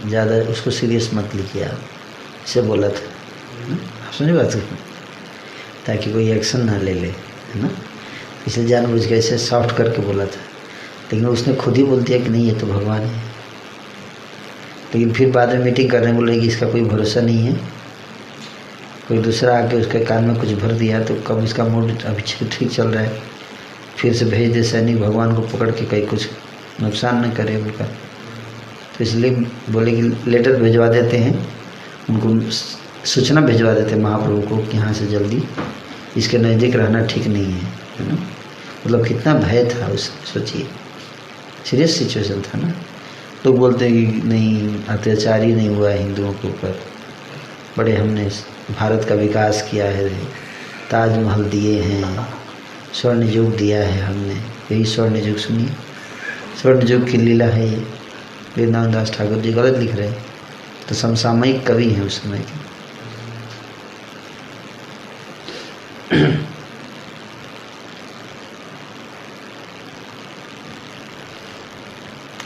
ज़्यादा उसको सीरियस मत लीजिए आप, इसे बोला था। आप समझ बात, ताकि कोई एक्शन ना ले ले, है ना। इसलिए जानबूझ के ऐसे सॉफ्ट करके बोला था, लेकिन उसने खुद ही बोल दिया कि नहीं ये तो भगवान है। लेकिन फिर बाद में मीटिंग करने बोले कि इसका कोई भरोसा नहीं है, कोई दूसरा आके उसके कान में कुछ भर दिया तो कब इसका मूड अभी ठीक चल रहा है, फिर से भेज दे सैनिक भगवान को पकड़ के कहीं कुछ नुकसान न करे उनका। तो इसलिए बोले कि लेटर भिजवा देते हैं, उनको सूचना भिजवा देते हैं महाप्रभु को कि यहाँ से जल्दी इसके नज़दीक रहना ठीक नहीं है ना। मतलब कितना भय था उस, सोचिए सीरियस सिचुएशन था ना। लोग बोलते हैं कि नहीं अत्याचार ही नहीं हुआ है हिंदुओं के ऊपर, बड़े हमने भारत का विकास किया है, ताजमहल दिए हैं, स्वर्ण युग दिया है हमने। यही स्वर्ण युग सुनिए, स्वर्ण युग की लीला है ये। वृंदावन दास ठाकुर जी गलत लिख रहे हैं, तो समसामयिक कवि हैं उस समय के।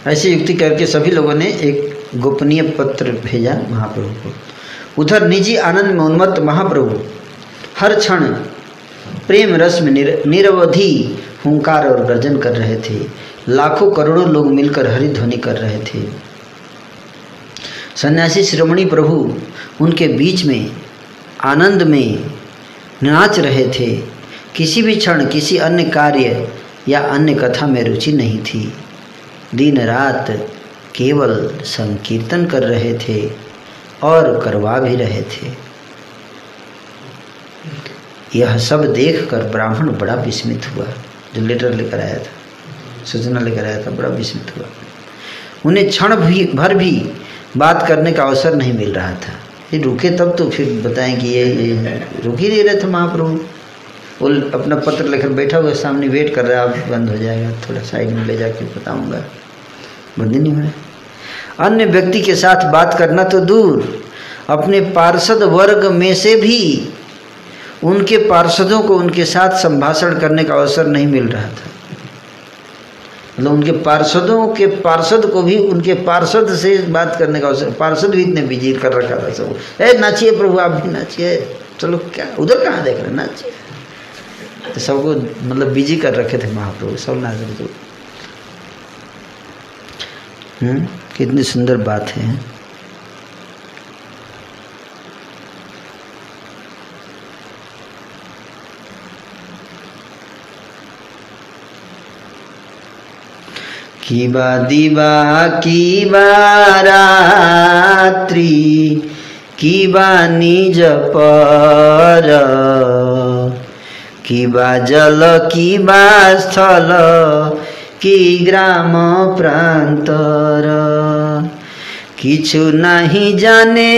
ऐसी युक्ति करके सभी लोगों ने एक गोपनीय पत्र भेजा महाप्रभु को। उधर निजी आनंद में उन्मत्त महाप्रभु हर क्षण प्रेम रस में निरवधि हुंकार और गर्जन कर रहे थे। लाखों करोड़ों लोग मिलकर हरिध्वनि कर रहे थे। सन्यासी शिरोमणि प्रभु उनके बीच में आनंद में नाच रहे थे। किसी भी क्षण किसी अन्य कार्य या अन्य कथा में रुचि नहीं थी। दिन रात केवल संकीर्तन कर रहे थे और करवा भी रहे थे। यह सब देखकर ब्राह्मण बड़ा विस्मित हुआ। जो लेटर लेकर आया था, सूचना लेकर आया था, बड़ा विस्मित हुआ। उन्हें क्षण भर भी बात करने का अवसर नहीं मिल रहा था। ये रुके तब तो फिर बताएं कि ये रुक ही नहीं रहे थे महाप्रभु। वो अपना पत्र लेकर बैठा हुआ सामने वेट कर रहा है, अब बंद हो जाएगा, थोड़ा साइड में ले जाके बताऊंगा, बंद ही नहीं हो रहा। अन्य व्यक्ति के साथ बात करना तो दूर, अपने पार्षद वर्ग में से भी उनके पार्षदों को उनके साथ संभाषण करने का अवसर नहीं मिल रहा था। मतलब उनके पार्षदों के पार्षद को भी उनके पार्षद से बात करने का अवसर, पार्षद भी इतने बिजी कर रखा था सब। नाचिए प्रभु, आप भी नाचिए, चलो क्या उधर कहाँ देख रहे, नाचिए। तो सबको मतलब बिजी कर रखे थे महाप्रभु, सब नाच रहे थे। कितनी सुंदर बात है। किबा दिवा किबा रात्रि किबा निज पर, किबा जल किबा स्थल कि ग्राम प्रांतर, किछु नहीं जाने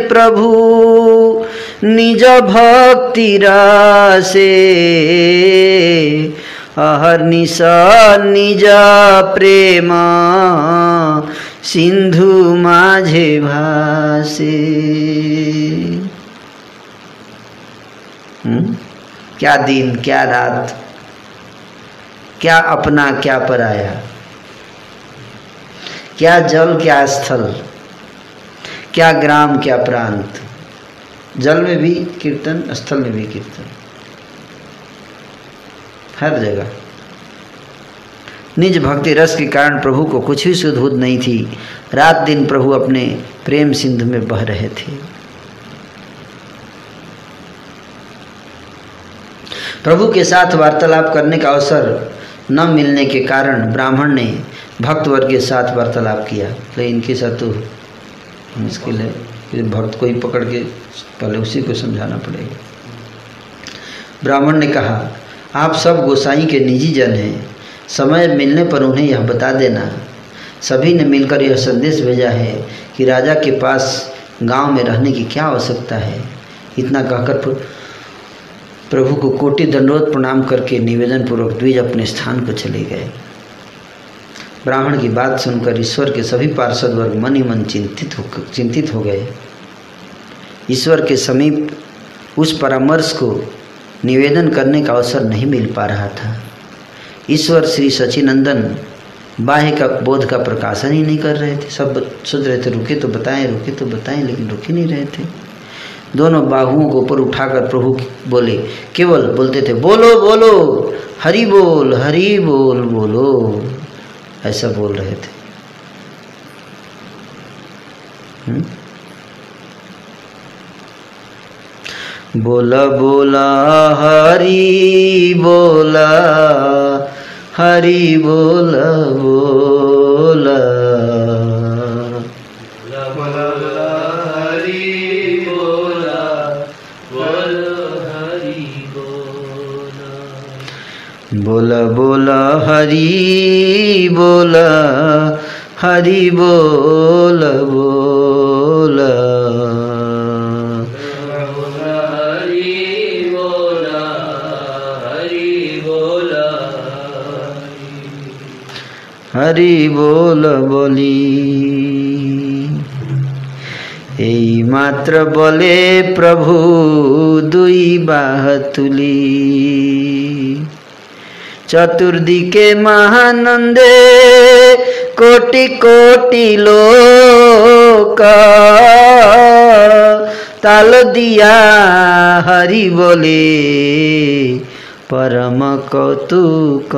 प्रभु निज भक्ति रसे, अहर्निश निज प्रेम सिंधु माझे भासे। क्या दिन क्या रात, क्या अपना क्या पराया, क्या जल क्या स्थल, क्या ग्राम क्या प्रांत। जल में भी कीर्तन, स्थल में भी कीर्तन, हर जगह। निज भक्ति रस के कारण प्रभु को कुछ भी सुध नहीं थी। रात दिन प्रभु अपने प्रेम सिंधु में बह रहे थे। प्रभु के साथ वार्तालाप करने का अवसर न मिलने के कारण ब्राह्मण ने भक्त वर्ग के साथ वार्तालाप किया। तो इनके साथ तो मुश्किल है, कि भक्त को ही पकड़ के पहले उसी को समझाना पड़ेगा। ब्राह्मण ने कहा, आप सब गोसाई के निजी जन हैं, समय मिलने पर उन्हें यह बता देना। सभी ने मिलकर यह संदेश भेजा है कि राजा के पास गांव में रहने की क्या आवश्यकता है। इतना कहकर प्रभु को कोटि दंडवत प्रणाम करके निवेदन पूर्वक द्विज अपने स्थान को चले गए। ब्राह्मण की बात सुनकर ईश्वर के सभी पार्षद वर्ग मन ही मन चिंतित हो गए। ईश्वर के समीप उस परामर्श को निवेदन करने का अवसर नहीं मिल पा रहा था। ईश्वर श्री सचिनंदन बाह्य का बोध का प्रकाशन ही नहीं कर रहे थे। सब सोच रहे थे रुके तो बताएं, लेकिन रुक ही नहीं रहे थे। दोनों बाहुओं को ऊपर उठाकर प्रभु बोले, केवल बोलते थे, बोलो बोलो हरि बोल बोलो, ऐसा बोल रहे थे। बोला बोला हरि बोला, हरि बोला बोला, बोला बोला हरि बोला, हरि बोला बोला, हरि बोल बोली। এই মাত্র বলে প্রভু দুই বাহ তুলি, চতুর্দিকে মহানন্দে কোটি কোটি লোক, তাল দিয়া হরি বলে परम कौतुक।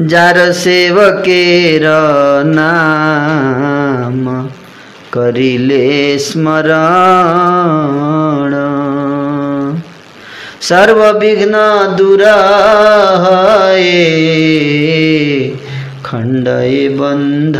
जार सेवकेर नाम करिले स्मरण, सर्वविघ्न दूर हए खंडय बंधन।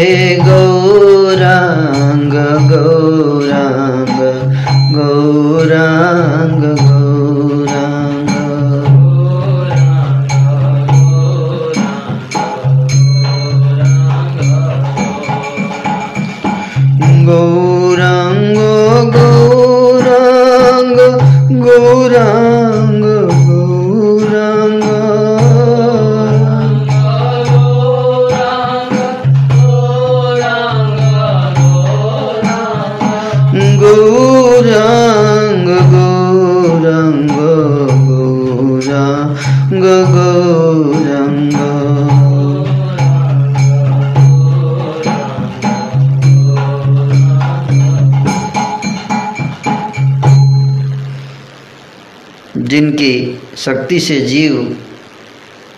हे गौरांग गौरांग गौरांग गौरांग गौरांग गौरांग गौरांग गौरांग गौरांग गौरांग गौरांग गौरांग जिनकी शक्ति से जीव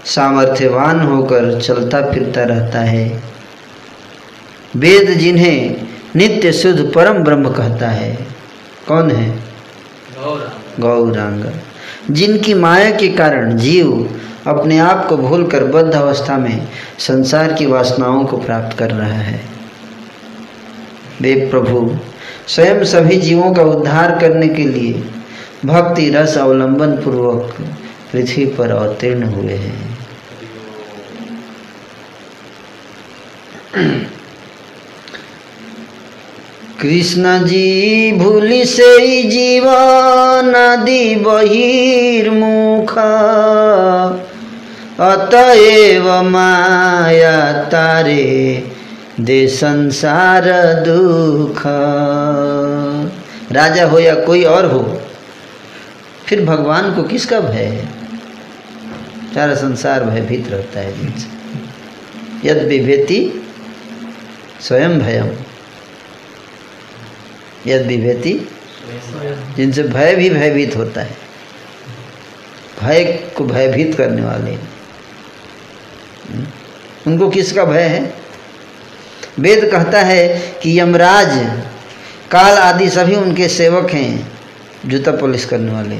सामर्थ्यवान होकर चलता फिरता रहता है, वेद जिन्हें नित्य शुद्ध परम ब्रह्म कहता है, कौन है? गौरांग। जिनकी माया के कारण जीव अपने आप को भूलकर बद्ध अवस्था में संसार की वासनाओं को प्राप्त कर रहा है, वे प्रभु स्वयं सभी जीवों का उद्धार करने के लिए भक्ति रस अवलंबन पूर्वक पृथ्वी पर अवतीर्ण हुए हैं। कृष्ण जी भूलि से जीवन आदि बहिर्मुख, अतएव माया तारे दे संसार दुख। राजा हो या कोई और हो, फिर भगवान को किसका भय है? सारा संसार भयभीत रहता है जिनसे। यद बिभेति स्वयं भयम, यद बिभेति, जिनसे भय भी भयभीत होता है, भय को भयभीत करने वाले, उनको किसका भय है? वेद कहता है कि यमराज काल आदि सभी उनके सेवक हैं, जूता पॉलिश करने वाले,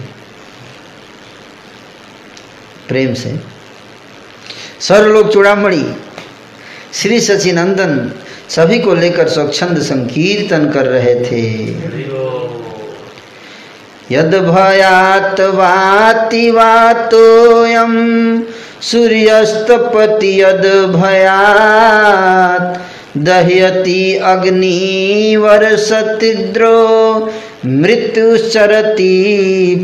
प्रेम से। सर्वलोक चूड़ामणि श्री सचिनंदन सभी को लेकर स्वच्छंद संकीर्तन कर रहे थे। यद भयात वाति वातोयम सूर्यस्तपति यद भयात दह्यति अग्नि वर्षतिद्रो मृत्युश्चरति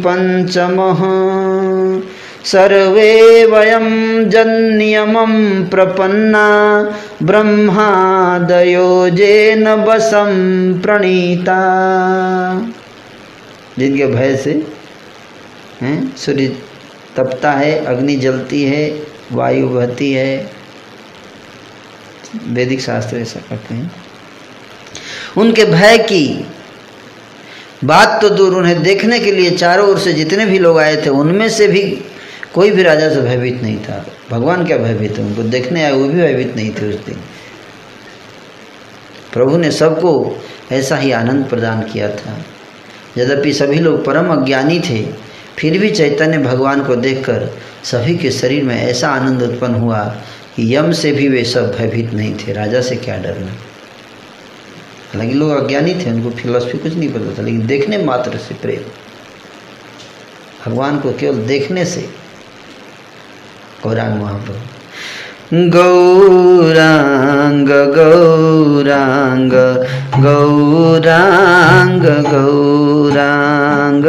पंचमः। सर्वे वयं जन्नियमं प्रपन्ना ब्रह्मादयो जेन वशं प्रणीता। जिनके भय से सूर्य तपता है, अग्नि जलती है, वायु बहती है, वैदिक शास्त्र ऐसा कहते हैं। उनके भय की बात तो दूर, उन्हें देखने के लिए चारों ओर से जितने भी लोग आए थे, उनमें से भी कोई भी राजा से भयभीत नहीं था। भगवान क्या भयभीत है? उनको देखने आए वो भी भयभीत नहीं थे उस दिन। प्रभु ने सबको ऐसा ही आनंद प्रदान किया था। यद्यपि सभी लोग परम अज्ञानी थे, फिर भी चैतन्य भगवान को देखकर सभी के शरीर में ऐसा आनंद उत्पन्न हुआ कि यम से भी वे सब भयभीत नहीं थे। राजा से क्या डरना? हालांकि लोग अज्ञानी थे, उनको फिलॉसफी कुछ नहीं पता था, लेकिन देखने मात्र से प्रेम, भगवान को केवल देखने से। गौरांग महाप्रभु गौरांग गौरांग गौरांग गौरांग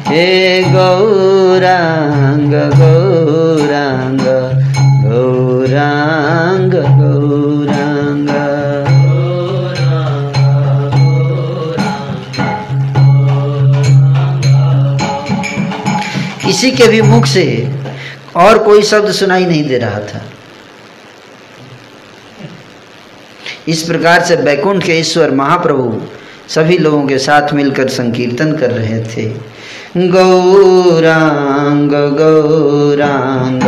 हे गौरांग गौरांग गौरांग गौरांग। किसी के भी मुख से और कोई शब्द सुनाई नहीं दे रहा था। इस प्रकार से बैकुंठ के ईश्वर महाप्रभु सभी लोगों के साथ मिलकर संकीर्तन कर रहे थे। गौरांग गौरांग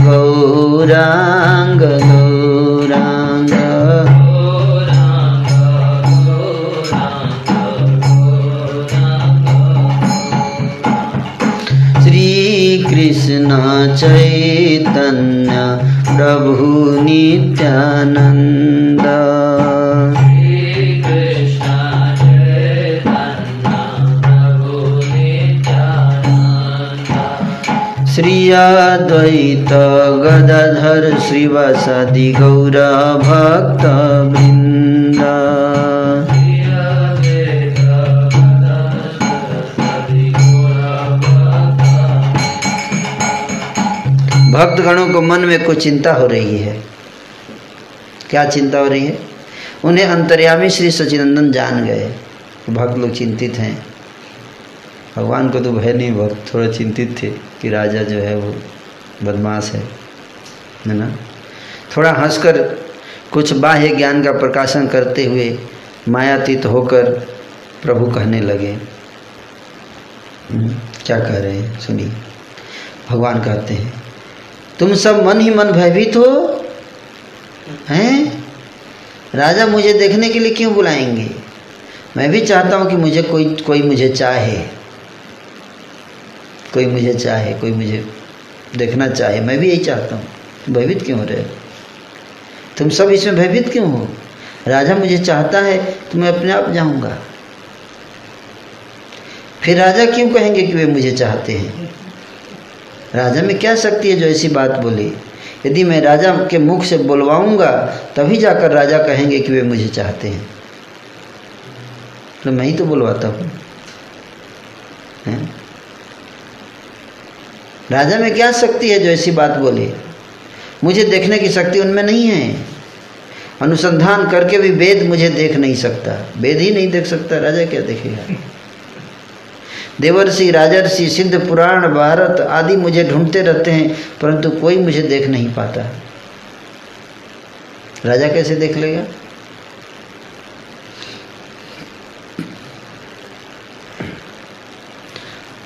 गौरांग गौरांग श्री कृष्ण चैतन्य प्रभु नित्यानंद। श्री अद्वैत गदाधर श्रीवासादि गौर भक्त वृंद। भक्तगणों को मन में कुछ चिंता हो रही है। क्या चिंता हो रही है? उन्हें अंतर्यामी श्री सच्चिदानंद जान गए। भक्त लोग चिंतित हैं। भगवान को तो भय नहीं, भक्त थोड़ा चिंतित थे कि राजा जो है वो बदमाश है ना। थोड़ा हंसकर कुछ बाह्य ज्ञान का प्रकाशन करते हुए मायातीत होकर प्रभु कहने लगे। क्या कह रहे हैं सुनिए। भगवान कहते हैं, तुम सब मन ही मन भयभीत हो हैं? राजा मुझे देखने के लिए क्यों बुलाएंगे? मैं भी चाहता हूँ कि मुझे कोई मुझे चाहे, कोई मुझे चाहे, कोई मुझे देखना चाहे। मैं भी यही चाहता हूँ। भयभीत क्यों हो रहे हो? तुम सब इसमें भयभीत क्यों हो? राजा मुझे चाहता है तो मैं अपने आप जाऊँगा। फिर राजा क्यों कहेंगे कि वे मुझे चाहते हैं? राजा में क्या शक्ति है जो ऐसी बात बोले? यदि मैं राजा के मुख से बुलवाऊंगा तभी जाकर राजा कहेंगे कि वे मुझे चाहते हैं। तो मैं ही तो बुलवाता हूँ। राजा में क्या शक्ति है जो ऐसी बात बोले? मुझे देखने की शक्ति उनमें नहीं है। अनुसंधान करके भी वेद मुझे देख नहीं सकता। वेद ही नहीं देख सकता, राजा क्या देखेगा? देवर्षि, राजर्षि, सिद्ध, पुराण, भारत आदि मुझे ढूंढते रहते हैं परंतु कोई मुझे देख नहीं पाता। राजा कैसे देख लेगा?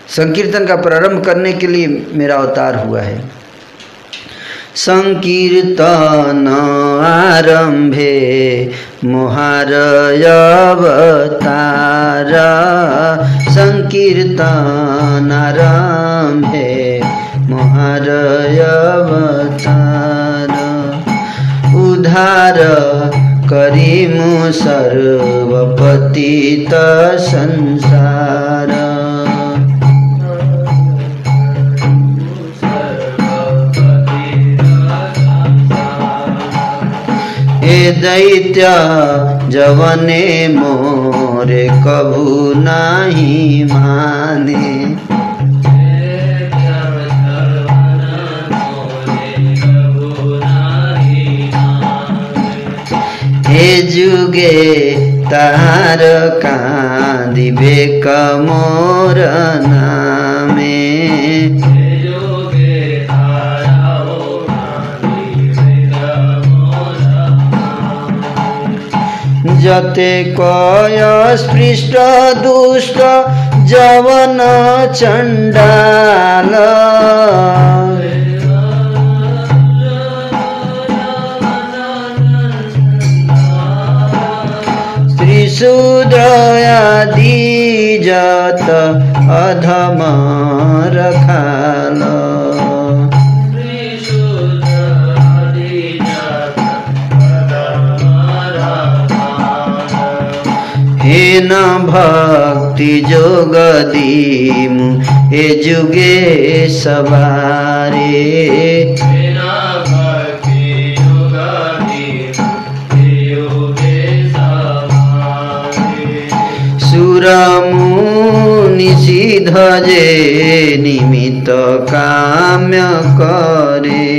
संकीर्तन का प्रारंभ करने के लिए मेरा अवतार हुआ है। संकीर्तन आरंभे मोहारय अवतार। संकीर्तन आरंभे मोहारय अवतार। उद्धार करीमु सर्वपतित संसार। हे दैत्य जवने मोरे कभू नहीं माने। हे जुगे तार कांदिबे कमोर नामे। जते कय स्पृष्ट दुष्ट जवन चंडाल। त्रिशूद्रयादि जत अधम रखाल। हेन भक्ति जोग दीमु हे जुगे सवारे। सुर मुनि सिद्ध जे निमित्त काम्य करे।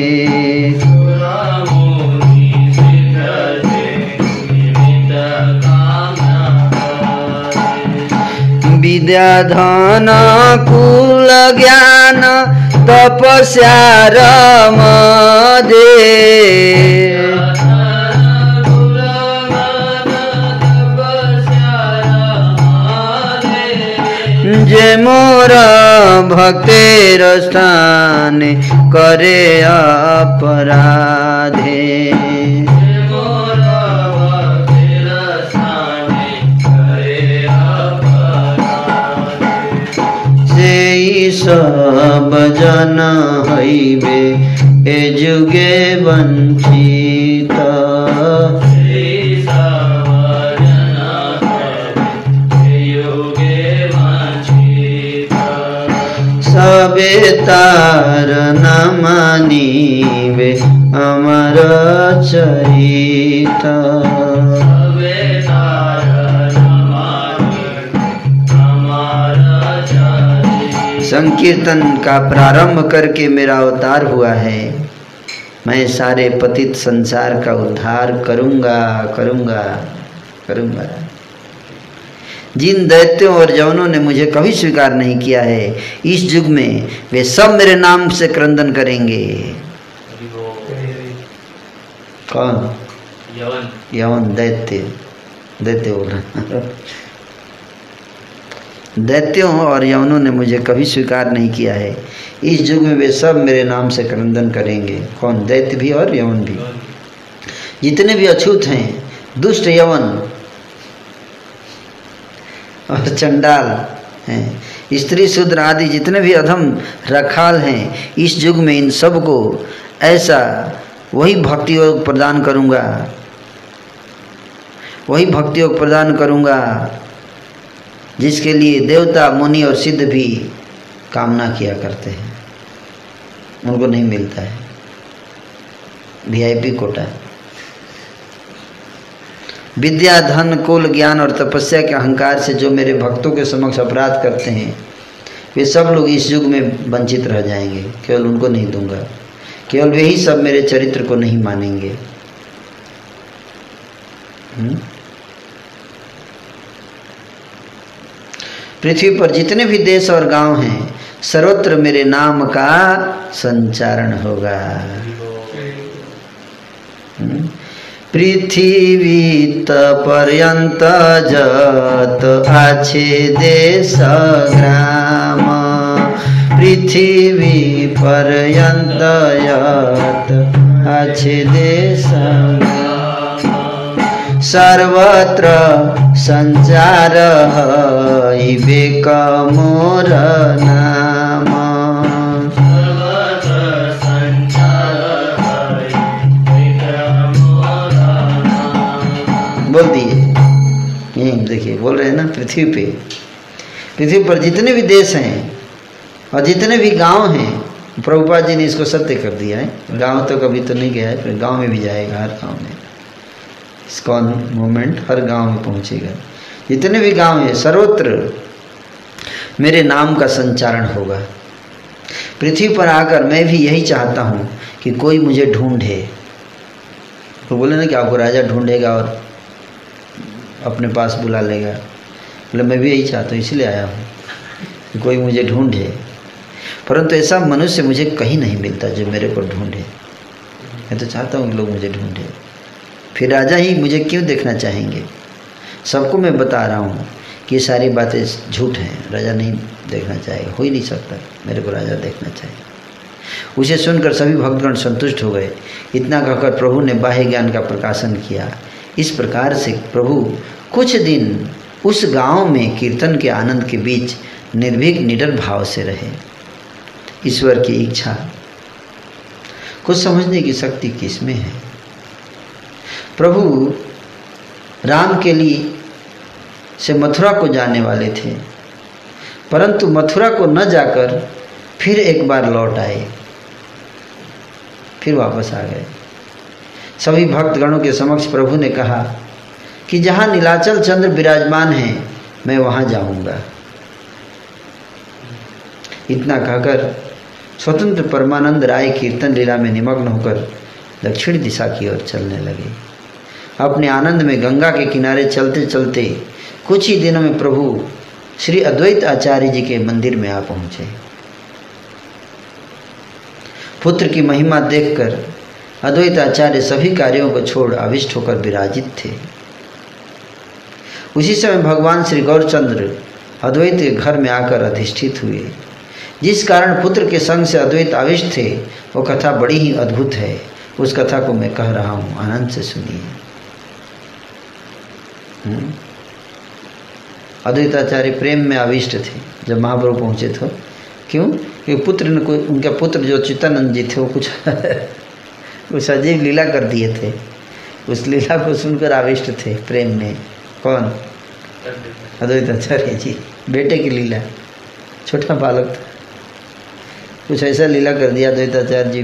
विद्या धन कुल ज्ञान तपस्या रम दे। जे मोर भक्तेर स्थान करे अपराधे। सब जन हईबे ए जुगे वंचित सबे तार न मानीवे अमर चरित संकीर्तन का प्रारंभ करके मेरा अवतार हुआ है। मैं सारे पतित संसार का उद्धार करूंगा करूंगा करूंगा। जिन दैत्यों और जवनों ने मुझे कभी स्वीकार नहीं किया है, इस युग में वे सब मेरे नाम से क्रंदन करेंगे। कौन? यवन। यवन, दैत्य, दैत्य बोल रहा। दैत्यों और यवनों ने मुझे कभी स्वीकार नहीं किया है, इस युग में वे सब मेरे नाम से क्रंदन करेंगे। कौन? दैत्य भी और यवन भी। जितने भी अछूत हैं, दुष्ट यवन और चंडाल हैं, स्त्री शूद्र आदि जितने भी अधम रखाल हैं, इस युग में इन सब को ऐसा वही भक्ति योग प्रदान करूंगा, वही भक्ति योग प्रदान करूंगा जिसके लिए देवता मुनि और सिद्ध भी कामना किया करते हैं, उनको नहीं मिलता है। VIP कोटा। विद्या, धन, कुल, ज्ञान और तपस्या के अहंकार से जो मेरे भक्तों के समक्ष अपराध करते हैं, वे सब लोग इस युग में वंचित रह जाएंगे। केवल उनको नहीं दूंगा, केवल वे ही सब मेरे चरित्र को नहीं मानेंगे। पृथ्वी पर जितने भी देश और गांव हैं, सर्वत्र मेरे नाम का संचारण होगा। पृथ्वी पर्यंत जत आछे देश ग्राम, पृथ्वी पर्यंत यत आछे देश सर्वत्र संचार हईबे मोर नाम। बोल दिए, देखिए बोल रहे हैं ना। पृथ्वी पर जितने भी देश हैं और जितने भी गांव हैं, प्रभुपाद जी ने इसको सत्य कर दिया है। गांव तो कभी तो नहीं गया है, फिर गांव में भी जाएगा, हर गांव में इस्कॉन मूवमेंट हर गांव में पहुंचेगा। जितने भी गांव हैं, सर्वत्र मेरे नाम का संचारण होगा। पृथ्वी पर आकर मैं भी यही चाहता हूँ कि कोई मुझे ढूंढे। तो बोले ना कि आपको राजा ढूंढेगा और अपने पास बुला लेगा, बोले मैं भी यही चाहता हूँ, इसलिए आया हूँ कि कोई मुझे ढूंढे। परंतु ऐसा मनुष्य मुझे कहीं नहीं मिलता जो मेरे को ढूंढे। मैं तो चाहता हूँ कि लोग मुझे ढूंढे, फिर राजा ही मुझे क्यों देखना चाहेंगे। सबको मैं बता रहा हूँ कि ये सारी बातें झूठ हैं, राजा नहीं देखना चाहेगा, हो ही नहीं सकता, मेरे को राजा देखना चाहिए। उसे सुनकर सभी भक्तगण संतुष्ट हो गए। इतना कहकर प्रभु ने बाह्य ज्ञान का प्रकाशन किया। इस प्रकार से प्रभु कुछ दिन उस गांव में कीर्तन के आनंद के बीच निर्भीक निडर भाव से रहे। ईश्वर की इच्छा, कुछ समझने की शक्ति किसमें है। प्रभु राम के लिए से मथुरा को जाने वाले थे, परंतु मथुरा को न जाकर फिर एक बार लौट आए, फिर वापस आ गए। सभी भक्तगणों के समक्ष प्रभु ने कहा कि जहाँ नीलाचल चंद्र विराजमान हैं, मैं वहाँ जाऊँगा। इतना कहकर स्वतंत्र परमानंद राय कीर्तन लीला में निमग्न होकर दक्षिण दिशा की ओर चलने लगे। अपने आनंद में गंगा के किनारे चलते चलते कुछ ही दिनों में प्रभु श्री अद्वैत आचार्य जी के मंदिर में आ पहुँचे। पुत्र की महिमा देखकर अद्वैत आचार्य सभी कार्यों को छोड़ आविष्ट होकर विराजित थे। उसी समय भगवान श्री गौरचंद्र अद्वैत के घर में आकर अधिष्ठित हुए। जिस कारण पुत्र के संग से अद्वैत आविष्ट थे, वो कथा बड़ी ही अद्भुत है। उस कथा को मैं कह रहा हूँ, आनंद से सुनिए। अद्वैताचार्य प्रेम में आविष्ट थे। जब महाप्रभु पहुँचे तो क्यों? क्योंकि पुत्र ने कोई, उनका पुत्र जो अच्युतानंद जी थे वो कुछ अजीब लीला कर दिए थे। उस लीला को सुनकर आविष्ट थे प्रेम में। कौन? अद्वैत आचार्य जी। बेटे की लीला, छोटा बालक था, कुछ ऐसा लीला कर दिया अद्वैत आचार्य जी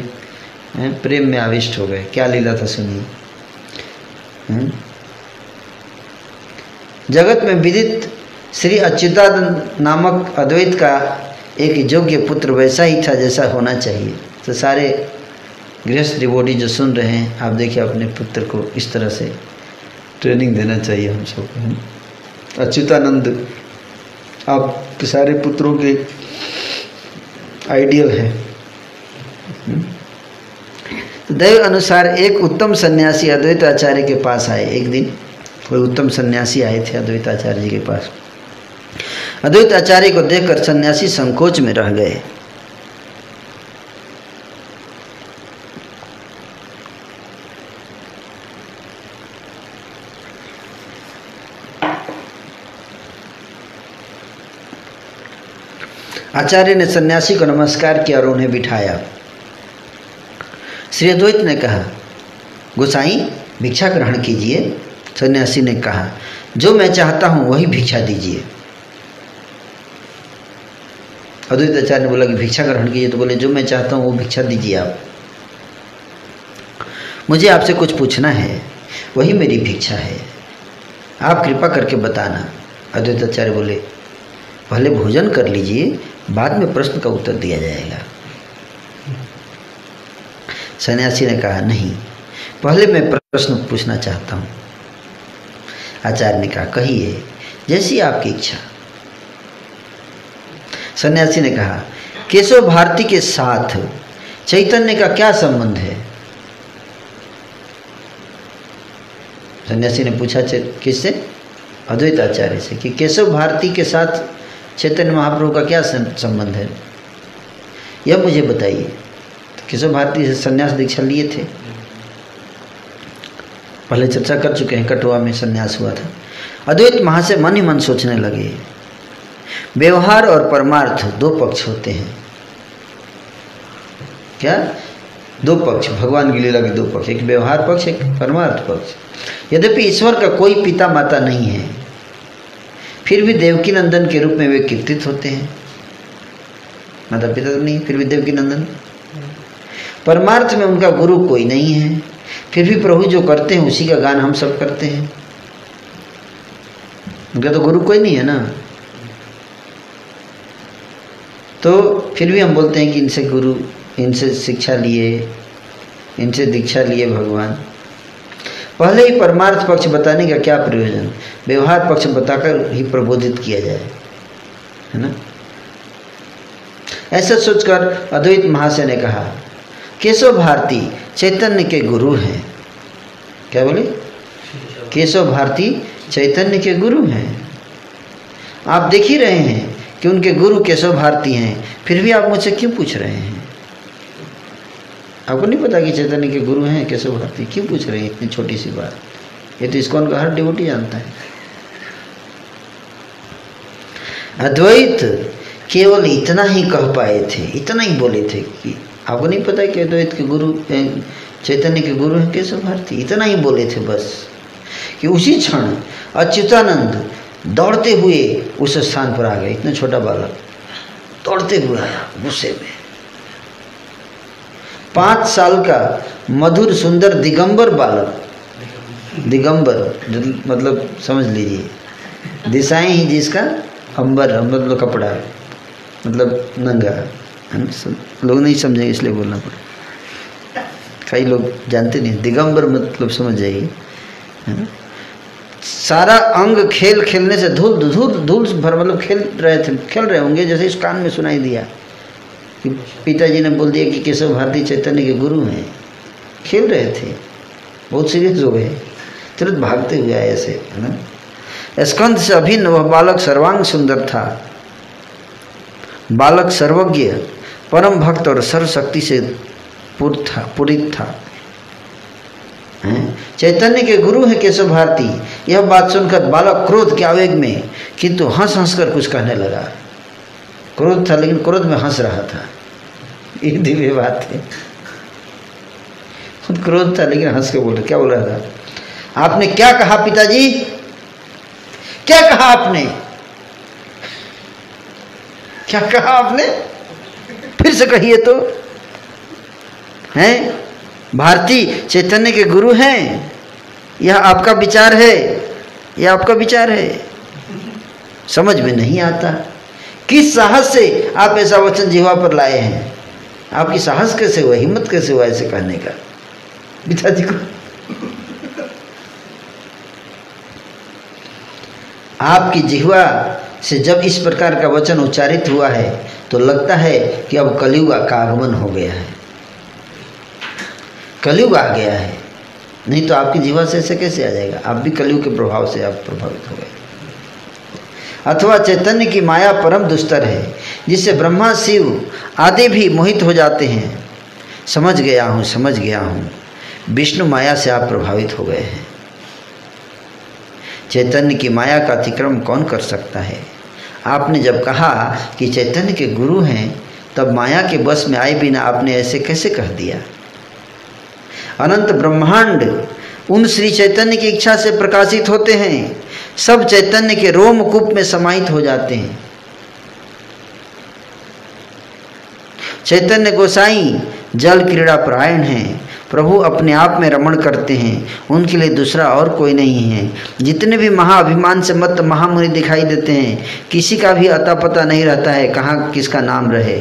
प्रेम में आविष्ट हो गए। क्या लीला था सुनिए। जगत में विदित श्री अच्युतानंद नामक अद्वैत का एक योग्य पुत्र वैसा ही था जैसा होना चाहिए। तो सारे गृहस्थ डिवोटी जो सुन रहे हैं, आप देखिए अपने पुत्र को इस तरह से ट्रेनिंग देना चाहिए हम सबको। अच्युतानंद आप सारे पुत्रों के आइडियल है। तो दैव अनुसार एक उत्तम सन्यासी अद्वैत आचार्य के पास आए। एक दिन कोई उत्तम सन्यासी आए थे अद्वैत आचार्य जी के पास। अद्वैत आचार्य को देखकर सन्यासी संकोच में रह गए। आचार्य ने सन्यासी को नमस्कार किया और उन्हें बिठाया। श्री अद्वैत ने कहा, गोसाई भिक्षा ग्रहण कीजिए। सन्यासी ने कहा, जो मैं चाहता हूं वही भिक्षा दीजिए। अद्वैत आचार्य ने बोला कि भिक्षा ग्रहण कीजिए, तो बोले जो मैं चाहता हूं वो भिक्षा दीजिए आप। मुझे आपसे कुछ पूछना है, वही मेरी भिक्षा है, आप कृपा करके बताना। अद्वैत आचार्य बोले, पहले भोजन कर लीजिए, बाद में प्रश्न का उत्तर दिया जाएगा। सन्यासी ने कहा, नहीं, पहले मैं प्रश्न पूछना चाहता हूँ। आचार्य ने कहा, कहिए, जैसी आपकी इच्छा। सन्यासी ने कहा, केशव भारती के साथ चैतन्य का क्या संबंध है? सन्यासी ने पूछा किससे? अद्वैत आचार्य से, कि केशव भारती के साथ चैतन्य महाप्रभु का क्या संबंध है, यह मुझे बताइए। तो केशव भारती से संन्यास दीक्षा लिए थे, पहले चर्चा कर चुके हैं, कटवा में संन्यास हुआ था। अद्वैत महा से मन ही मन सोचने लगे, व्यवहार और परमार्थ दो पक्ष होते हैं। क्या? दो पक्ष, भगवान की लीला के दो पक्ष, एक व्यवहार पक्ष, एक परमार्थ पक्ष। यद्यपि ईश्वर का कोई पिता माता नहीं है, फिर भी देवकी नंदन के रूप में वे कीर्तित होते हैं। माता पिता तो नहीं, फिर भी देवकी नंदन। परमार्थ में उनका गुरु कोई नहीं है, फिर भी प्रभु जो करते हैं उसी का गान हम सब करते हैं। उनका तो गुरु कोई नहीं है ना, तो फिर भी हम बोलते हैं कि इनसे गुरु, इनसे शिक्षा लिए, इनसे दीक्षा लिए भगवान। पहले ही परमार्थ पक्ष बताने का क्या प्रयोजन, व्यवहार पक्ष बताकर ही प्रबोधित किया जाए, है ना। ऐसा सोचकर अद्वैत महाशय ने कहा, केशव भारती चैतन्य के गुरु हैं। क्या बोले? केशव भारती चैतन्य के गुरु हैं। आप देख ही रहे हैं कि उनके गुरु केशव भारती हैं, फिर भी आप मुझसे क्यों पूछ रहे हैं? आपको नहीं पता कि चैतन्य के गुरु हैं केशव भारती? क्यों पूछ रहे हैं इतनी छोटी सी बात? ये तो इस्कॉन का हर डिवोटी जानता है। अद्वैत केवल इतना ही कह पाए थे, इतना ही बोले थे कि आपको नहीं पता कि अद्वैत के गुरु, चैतन्य के गुरु हैं केशव भारती, इतना ही बोले थे बस। कि उसी क्षण अच्युतानंद दौड़ते हुए उस स्थान पर आ गए। इतना छोटा बालक दौड़ते हुए आया गुस्से में। 5 साल का मधुर सुंदर दिगंबर बालक, दिगंबर मतलब समझ लीजिए, दिशाएं ही जिसका अंबर, मतलब कपड़ा, मतलब नंगा, लोग नहीं समझेंगे इसलिए बोलना पड़े, कई लोग जानते नहीं। दिगंबर मतलब समझ जाइए, है ना। सारा अंग खेल खेलने से धूल भर, मतलब खेल रहे होंगे, जैसे इस कान में सुनाई दिया कि पिताजी ने बोल दिया कि केशव भारती चैतन्य के गुरु हैं। खेल रहे थे, बहुत सीरियस हो गए, तुरंत भागते हुए आए ऐसे, है ना। स्कंद से अभिन्न वह बालक सर्वांग सुंदर था। बालक सर्वज्ञ, परम भक्त और सर्वशक्ति से पूरित था। चैतन्य के गुरु है केशव भारती। यह बात सुनकर बालक क्रोध के आवेग में, किंतु हंस हंस कर कुछ कहने लगा। क्रोध था, लेकिन क्रोध में हंस रहा था। ये दिव्य बात है। क्रोध था लेकिन हंस के बोल रहा। क्या बोल रहा था? आपने क्या कहा पिताजी? क्या कहा आपने? क्या कहा आपने? फिर से कहिए तो। हैं? भारती चैतन्य के गुरु हैं, यह आपका विचार है, यह आपका विचार है। समझ में नहीं आता। किस साहस से आप ऐसा वचन जीवा पर लाए हैं? आपकी साहस कैसे हुआ, हिम्मत कैसे हुआ ऐसे कहने का पिताजी को? आपकी जिह्वा से जब इस प्रकार का वचन उच्चारित हुआ है तो लगता है कि अब कलयुग का आगमन हो गया है, कलयुग आ गया है। नहीं तो आपकी जिह्वा से ऐसे कैसे आ जाएगा? आप भी कलयुग के प्रभाव से आप प्रभावित हो गए। अथवा चैतन्य की माया परम दुस्तर है, जिससे ब्रह्मा शिव आदि भी मोहित हो जाते हैं। समझ गया हूँ, समझ गया हूँ। विष्णु माया से आप प्रभावित हो गए हैं। चैतन्य की माया का अतिक्रमण कौन कर सकता है? आपने जब कहा कि चैतन्य के गुरु हैं, तब माया के बस में आए बिना आपने ऐसे कैसे कह दिया? अनंत ब्रह्मांड उन श्री चैतन्य की इच्छा से प्रकाशित होते हैं। सब चैतन्य के रोमकूप में समाहित हो जाते हैं। चैतन्य गोसाई जल क्रीड़ा परायण हैं। प्रभु अपने आप में रमण करते हैं, उनके लिए दूसरा और कोई नहीं है। जितने भी महाअभिमान से मत महामुनि दिखाई देते हैं, किसी का भी अता पता नहीं रहता है कहाँ किसका नाम रहे।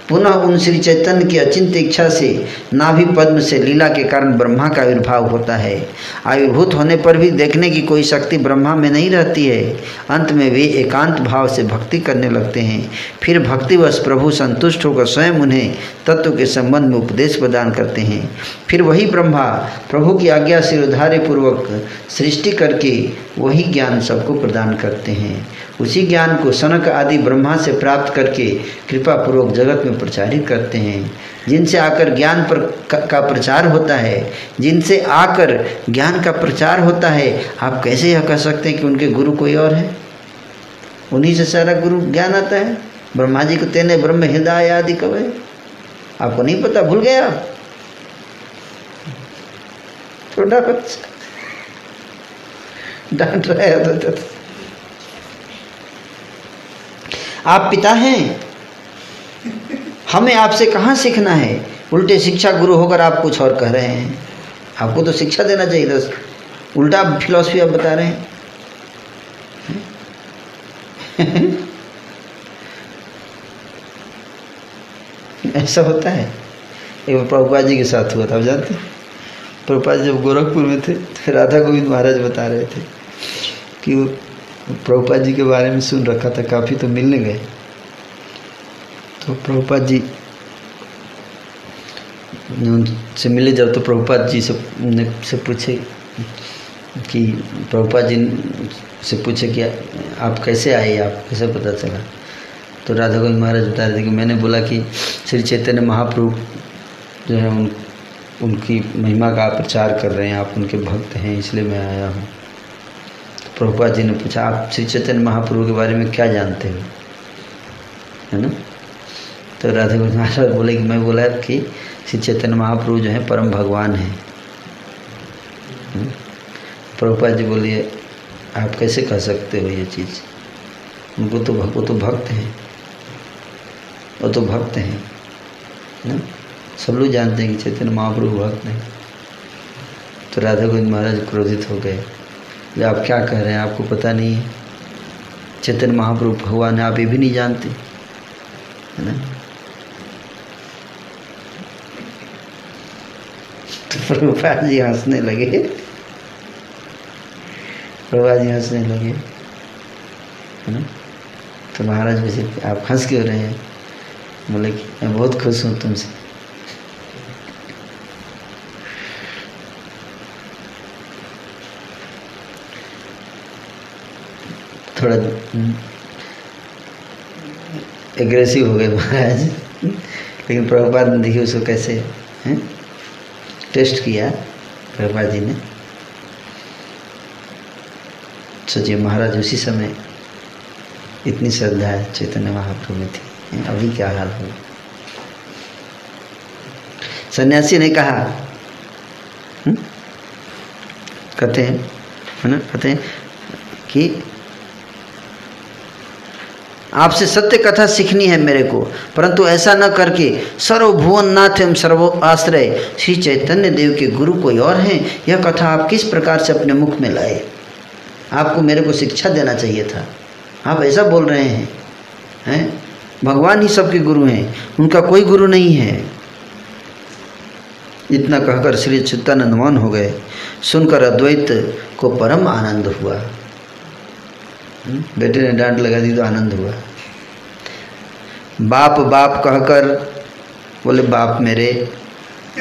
पुनः उन श्री चैतन्य की अचिंत्य इच्छा से नाभि पद्म से लीला के कारण ब्रह्मा का आविर्भाव होता है। आविर्भूत होने पर भी देखने की कोई शक्ति ब्रह्मा में नहीं रहती है। अंत में वे एकांत भाव से भक्ति करने लगते हैं। फिर भक्तिवश प्रभु संतुष्ट होकर स्वयं उन्हें तत्व के संबंध में उपदेश प्रदान करते हैं। फिर वही ब्रह्मा प्रभु की आज्ञा से उद्धार्य पूर्वक सृष्टि करके वही ज्ञान सबको प्रदान करते हैं। उसी ज्ञान को सनक आदि ब्रह्मा से प्राप्त करके कृपा पूर्वक जगत में प्रचारित करते हैं। जिनसे आकर ज्ञान का प्रचार होता है, जिनसे आकर ज्ञान का प्रचार होता है, आप कैसे यह कह सकते हैं कि उनके गुरु कोई और है? उन्हीं से सारा गुरु ज्ञान आता है। ब्रह्मा जी को तेने ब्रह्म हृदय आदि कवे, आपको नहीं पता, भूल गए आप? छोटा बच्चा डांट रहे हो तो आप पिता हैं, हमें आपसे कहाँ सीखना है? उल्टे शिक्षा गुरु होकर आप कुछ और कह रहे हैं। आपको तो शिक्षा देना चाहिए था, उल्टा फिलॉसफी आप बता रहे हैं। ऐसा होता है। एक बार प्रभुपाद जी के साथ हुआ था, आप जानते हैं? प्रभुपाद जब गोरखपुर में थे तो राधा गोविंद महाराज बता रहे थे कि वो प्रभुपाद जी के बारे में सुन रखा था, काफ़ी तो मिलने गए। तो प्रभुपाद जी उनसे मिले जब, तो प्रभुपाद जी से पूछे कि प्रभुपाद जी से पूछे कि आप कैसे आए, आप कैसे पता चला? तो राधा गोविंद महाराज बता रहे थे कि मैंने बोला कि श्री चैतन्य महाप्रभु जो है उनकी महिमा का प्रचार कर रहे हैं, आप उनके भक्त हैं, इसलिए मैं आया हूँ। तो प्रभुपाद जी ने पूछा, आप श्री चैतन्य महाप्रभु के बारे में क्या जानते हो, है ना? तो राधा गोविंद महाराज बोले कि मैं बोला कि श्री चैतन्य महाप्रभु जो है परम भगवान हैं। प्रभुपाद जी बोलिए, आप कैसे कह सकते हो ये चीज़? वो तो भक्त हैं, वो तो भक्त हैं ना, सब लोग जानते हैं कि चैतन्य महाप्रभु भक्त हैं। तो राधा गोविंद महाराज क्रोधित हो गए, आप क्या कह रहे हैं, आपको पता नहीं है चैतन्य महाप्रभु भगवान है, आप ये भी नहीं जानते, है ना? तो प्रभुपाद जी हंसने लगे, प्रभुपाद जी हंसने लगे, है ना? तो महाराज वैसे, आप हंस क्यों रहे हैं? बोले कि मैं बहुत खुश हूँ तुमसे। थोड़ा एग्रेसिव हो गए महाराज, लेकिन प्रभुपाद ने देखिए उसको कैसे टेस्ट किया प्रभुपाद जी ने। सोचिए महाराज उसी समय इतनी श्रद्धा चैतन्य महाप्रभु में थी। अभी क्या हाल हो। सन्यासी ने कहा, कहते हैं, है ना, कहते हैं कि आपसे सत्य कथा सीखनी है मेरे को, परंतु ऐसा न करके सर्वभुवन नाथ एवं सर्व आश्रय श्री चैतन्य देव के गुरु कोई और हैं, यह कथा आप किस प्रकार से अपने मुख में लाए। आपको मेरे को शिक्षा देना चाहिए था, आप ऐसा बोल रहे हैं? भगवान ही सबके गुरु हैं, उनका कोई गुरु नहीं है। इतना कहकर श्री अच्युतानंद मौन हो गए। सुनकर अद्वैत को परम आनंद हुआ। बेटे ने डांट लगा दी तो आनंद हुआ। बाप बाप कहकर बोले, बाप मेरे।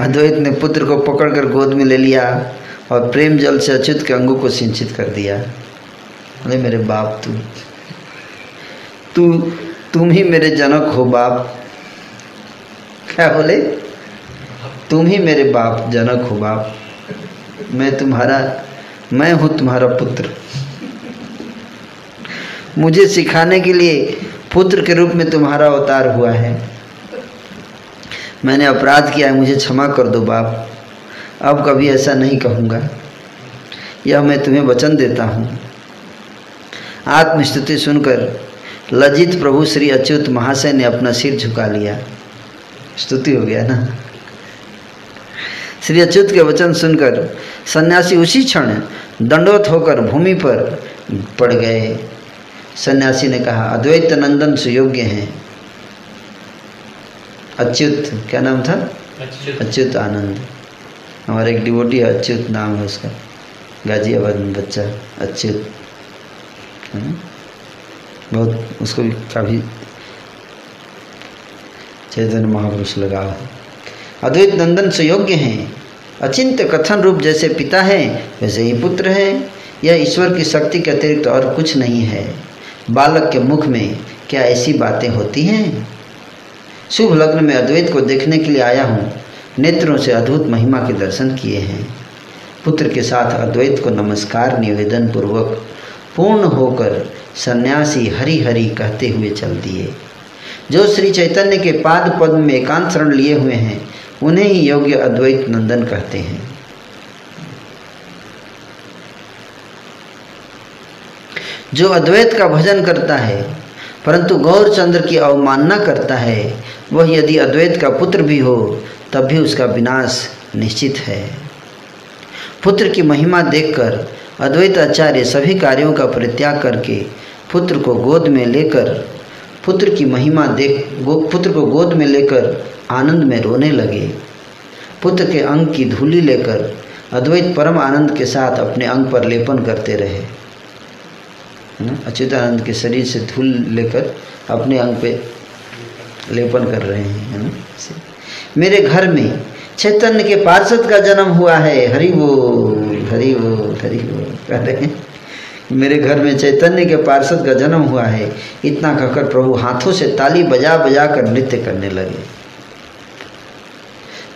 अद्वैत ने पुत्र को पकड़कर गोद में ले लिया और प्रेम जल से अच्युत के अंगों को सिंचित कर दिया। बोले, मेरे बाप तुम ही मेरे जनक हो बाप। क्या बोले? तुम ही मेरे बाप, जनक हो बाप। मैं हूँ तुम्हारा पुत्र। मुझे सिखाने के लिए पुत्र के रूप में तुम्हारा अवतार हुआ है। मैंने अपराध किया है, मुझे क्षमा कर दो बाप। अब कभी ऐसा नहीं कहूँगा, यह मैं तुम्हें वचन देता हूँ। आत्मस्तुति सुनकर लज्जित प्रभु श्री अच्युत महाशय ने अपना सिर झुका लिया। स्तुति हो गया ना। श्री अच्युत के वचन सुनकर सन्यासी उसी क्षण दंडवत होकर भूमि पर पड़ गए। सन्यासी ने कहा, अद्वैत नंदन सुयोग्य हैं। अच्युत, क्या नाम था? अच्युत आनंद। हमारा एक डिवोटी है, अच्युत नाम है उसका, गाजियाबाद में बच्चा अच्युत, बहुत उसको भी काफ़ी चैतन्य महापुरुष लगा है। अद्वैत नंदन सुयोग्य हैं, अचिंत्य कथन रूप जैसे पिता हैं वैसे ही पुत्र हैं। यह ईश्वर की शक्ति के अतिरिक्त और कुछ नहीं है। बालक के मुख में क्या ऐसी बातें होती हैं? शुभ लग्न में अद्वैत को देखने के लिए आया हूँ। नेत्रों से अद्भुत महिमा के दर्शन किए हैं। पुत्र के साथ अद्वैत को नमस्कार निवेदन पूर्वक पूर्ण होकर सन्यासी हरि हरि कहते हुए चल दिए। जो श्री चैतन्य के पाद पद्म में एकांत शरण लिए हुए हैं उन्हें ही योग्य अद्वैत नंदन कहते हैं। जो अद्वैत का भजन करता है परंतु गौरचंद्र की अवमानना करता है, वह यदि अद्वैत का पुत्र भी हो तब भी उसका विनाश निश्चित है। पुत्र की महिमा देखकर अद्वैत आचार्य सभी कार्यों का परित्याग करके पुत्र को गोद में लेकर पुत्र को गोद में लेकर आनंद में रोने लगे। पुत्र के अंग की धूली लेकर अद्वैत परम आनंद के साथ अपने अंग पर लेपन करते रहे। अच्युतानंद के शरीर से धूल लेकर अपने अंग पे लेपन कर रहे हैं, है ना। मेरे घर में चैतन्य के पार्षद का जन्म हुआ है, हरि बोल हरि बोल हरि बोल कह रहे हैं। मेरे घर में चैतन्य के पार्षद का जन्म हुआ है। इतना कहकर प्रभु हाथों से ताली बजा बजा कर नृत्य करने लगे।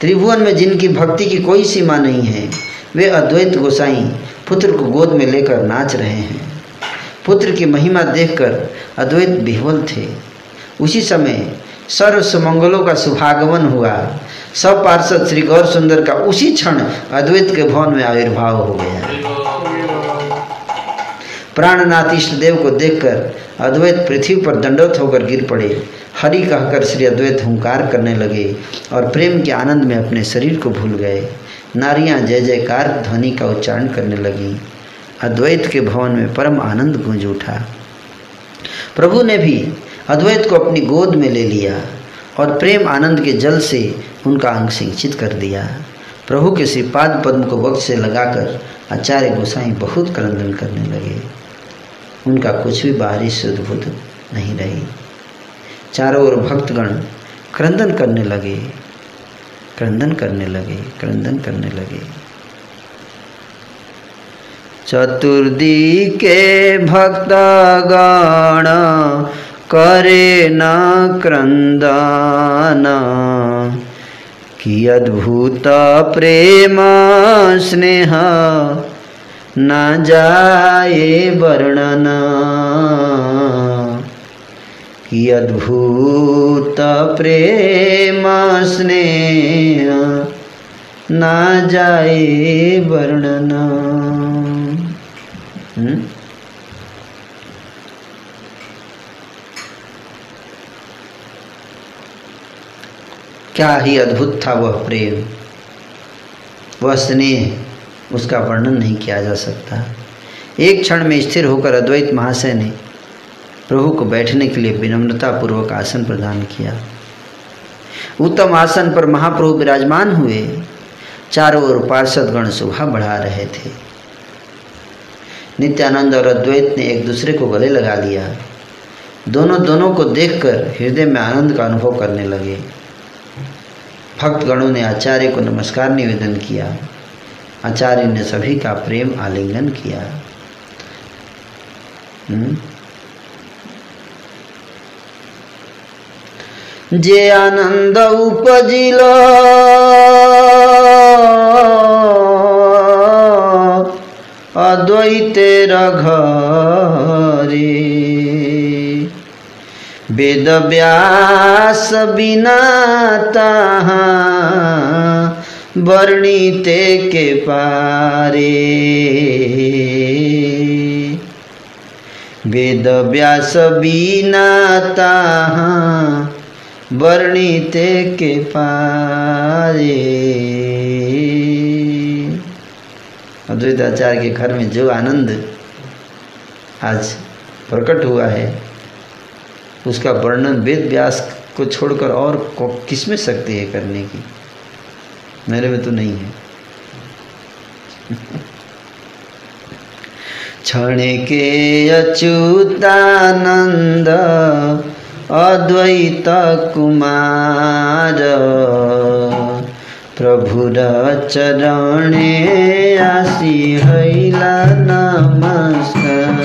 त्रिभुवन में जिनकी भक्ति की कोई सीमा नहीं है, वे अद्वैत गोसाई पुत्र को गोद में लेकर नाच रहे हैं। पुत्र की महिमा देखकर अद्वैत विह्वल थे। उसी समय सर्व सुमंगलों का शुभागमन हुआ। सब पार्षद श्री गौर सुंदर का उसी क्षण अद्वैत के भवन में आविर्भाव हो गया। प्राणनाथ इष्ट देव को देखकर अद्वैत पृथ्वी पर दंडवत होकर गिर पड़े। हरि कहकर श्री अद्वैत हुंकार करने लगे और प्रेम के आनंद में अपने शरीर को भूल गए। नारियां जय जयकार ध्वनि का उच्चारण करने लगीं। अद्वैत के भवन में परम आनंद गूंज उठा। प्रभु ने भी अद्वैत को अपनी गोद में ले लिया और प्रेम आनंद के जल से उनका अंग सिंचित कर दिया। प्रभु के श्रीपाद पद्म को वक्त से लगाकर आचार्य गोसाई बहुत क्रंदन करने लगे। उनका कुछ भी बाहरी शुद्ध बुद्ध नहीं रही। चारों ओर भक्तगण क्रंदन करने लगे, क्रंदन करने लगे, क्रंदन करने लगे। चतुर्दी के भक्तगण करे न क्रंदन, कि अद्भुत प्रेम स्नेह न जाए वर्णन। कि अद्भुत प्रेम स्नेह ना जाए वर्णन। क्या ही अद्भुत था वह प्रेम, वह स्नेह, उसका वर्णन नहीं किया जा सकता। एक क्षण में स्थिर होकर अद्वैत महाशय ने प्रभु को बैठने के लिए विनम्रतापूर्वक आसन प्रदान किया। उत्तम आसन पर महाप्रभु विराजमान हुए। चारों ओर पार्षदगण शोभा बढ़ा रहे थे। नित्यानंद और अद्वैत ने एक दूसरे को गले लगा लिया। दोनों को देखकर हृदय में आनंद का अनुभव करने लगे। भक्तगणों ने आचार्य को नमस्कार निवेदन किया। आचार्य ने सभी का प्रेम आलिंगन किया। जे आनंद उपजिल अद्वैतेर घरे, वेद व्यास बिना ताहाँ वर्णिते के पारे। वेद व्यास बिना ताहाँ वर्णिते के पारे। अद्वैत आचार्य के घर में जो आनंद आज प्रकट हुआ है, उसका वर्णन वेद व्यास को छोड़कर और किस में शक्ति है करने की? मेरे में तो नहीं है। क्षण के अच्युतानंद अद्वैत कुमार, प्रभुर चरणे आसी हैला नमस्कार।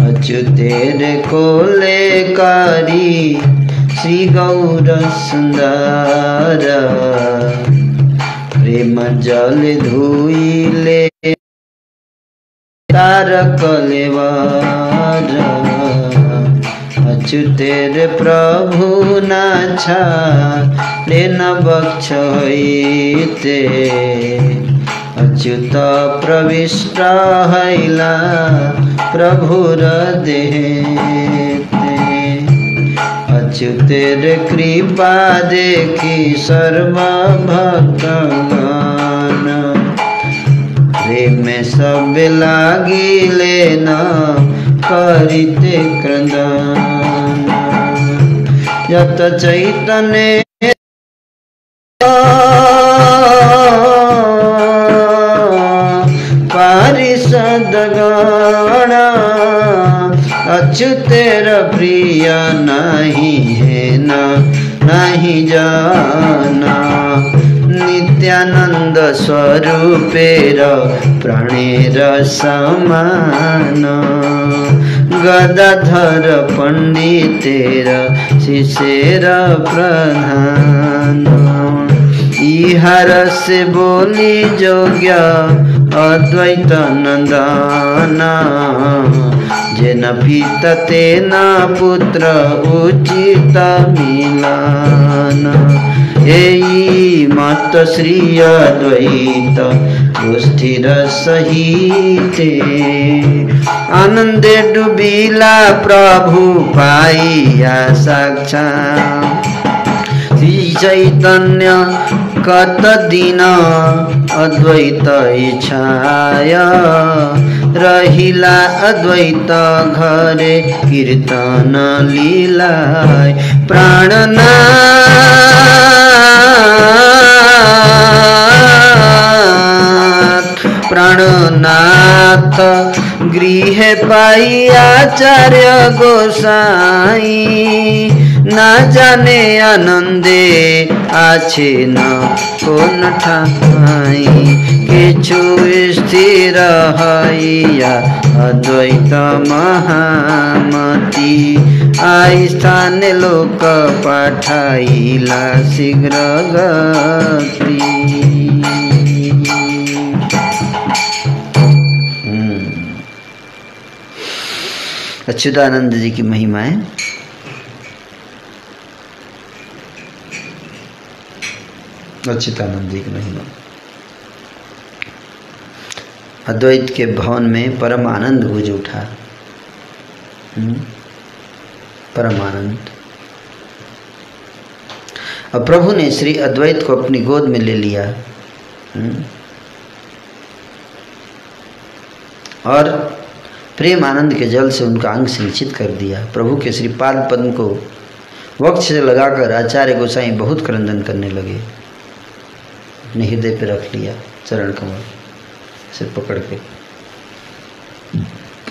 अच्युतेर कोले करी श्री गौर सुंदर, प्रेम जल धुइले तारक लेवर। अच्युतेर प्रभु नाछा लेन बक्षते, अच्युत प्रविष्ट हैला प्रभुर देहते। अच्युतेर कृपा देखी सर्व भक्तगण, प्रेम सब लागिले न करिते क्रंदन। यत चैतन्य पारिषदगण, अच्युतेर प्रिय नहीं है न नहीं जाना। नित्यानंद स्वरूपेर प्राणेर समान, गदाधर पंडितेर शिष्येर प्रधान। इहार से बोली जोग्य अद्वैत नंदन, जेन पिता तेन पुत्र उचित मिलन। एई मत श्री अद्वैत गोष्ठीर सहिते, आनंदे डूबिला प्रभु पाइया साक्षात्। श्री चैतन्य कत दिन अद्वैत इच्छाय, रहिला अद्वैत घरे कीर्तन लीलाय। प्राणनाथ गृह पाई आचार्य गोसाई, ना जाने आनंदे आछे न कोन ठाई। किछु स्थिर हइया अद्वैत महामती, आई स्थाने लोक पाठाइला शीघ्र गति। अच्युतानंद जी की महिमाएं। अच्युतानंद जी की महिमा। अद्वैत के भवन में परम आनंद गूंज उठा। परम आनंद। और प्रभु ने श्री अद्वैत को अपनी गोद में ले लिया और प्रेम आनंद के जल से उनका अंग सिंचित कर दिया। प्रभु के श्री पाद पद्म को वक्ष से लगाकर आचार्य गोसाई बहुत क्रंदन करने लगे। अपने हृदय पे रख लिया चरण कमल से पकड़ के।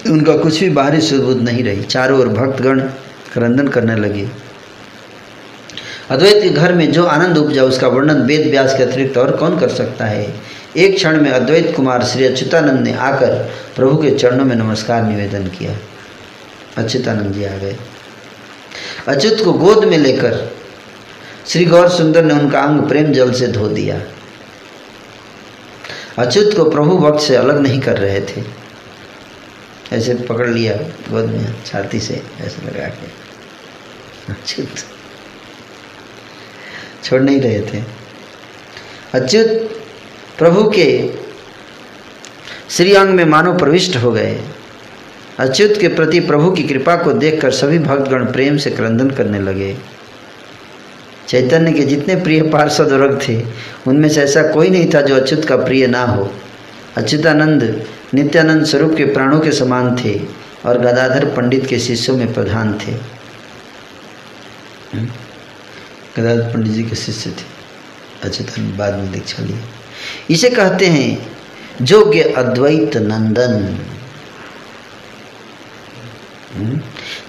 उनका कुछ भी बाहरी सुबुद नहीं रही। चारों ओर भक्तगण क्रंदन करने लगे। अद्वैत के घर में जो आनंद उपजा उसका वर्णन वेद व्यास के अतिरिक्त और कौन कर सकता है। एक क्षण में अद्वैत कुमार श्री अच्युतानंद ने आकर प्रभु के चरणों में नमस्कार निवेदन किया। अच्युतानंद जी आ गए। अच्युत को गोद में लेकर श्री गौर सुंदर ने उनका अंग प्रेम जल से धो दिया। अच्युत को प्रभु वक्त से अलग नहीं कर रहे थे। ऐसे पकड़ लिया गोद में, छाती से ऐसे लगा के अच्युत छोड़ नहीं रहे थे। अच्युत प्रभु के श्री अंग में मानो प्रविष्ट हो गए। अच्युत के प्रति प्रभु की कृपा को देखकर सभी भक्तगण प्रेम से क्रंदन करने लगे। चैतन्य के जितने प्रिय पार्षद वर्ग थे उनमें से ऐसा कोई नहीं था जो अच्युत का प्रिय ना हो। अच्युतानंद नित्यानंद स्वरूप के प्राणों के समान थे और गदाधर पंडित के शिष्यों में प्रधान थे। गदाधर पंडित जी के शिष्य थे। अच्युतानंद बाद में दीक्षा लिए। इसे कहते हैं जोग्य अद्वैत नंदन।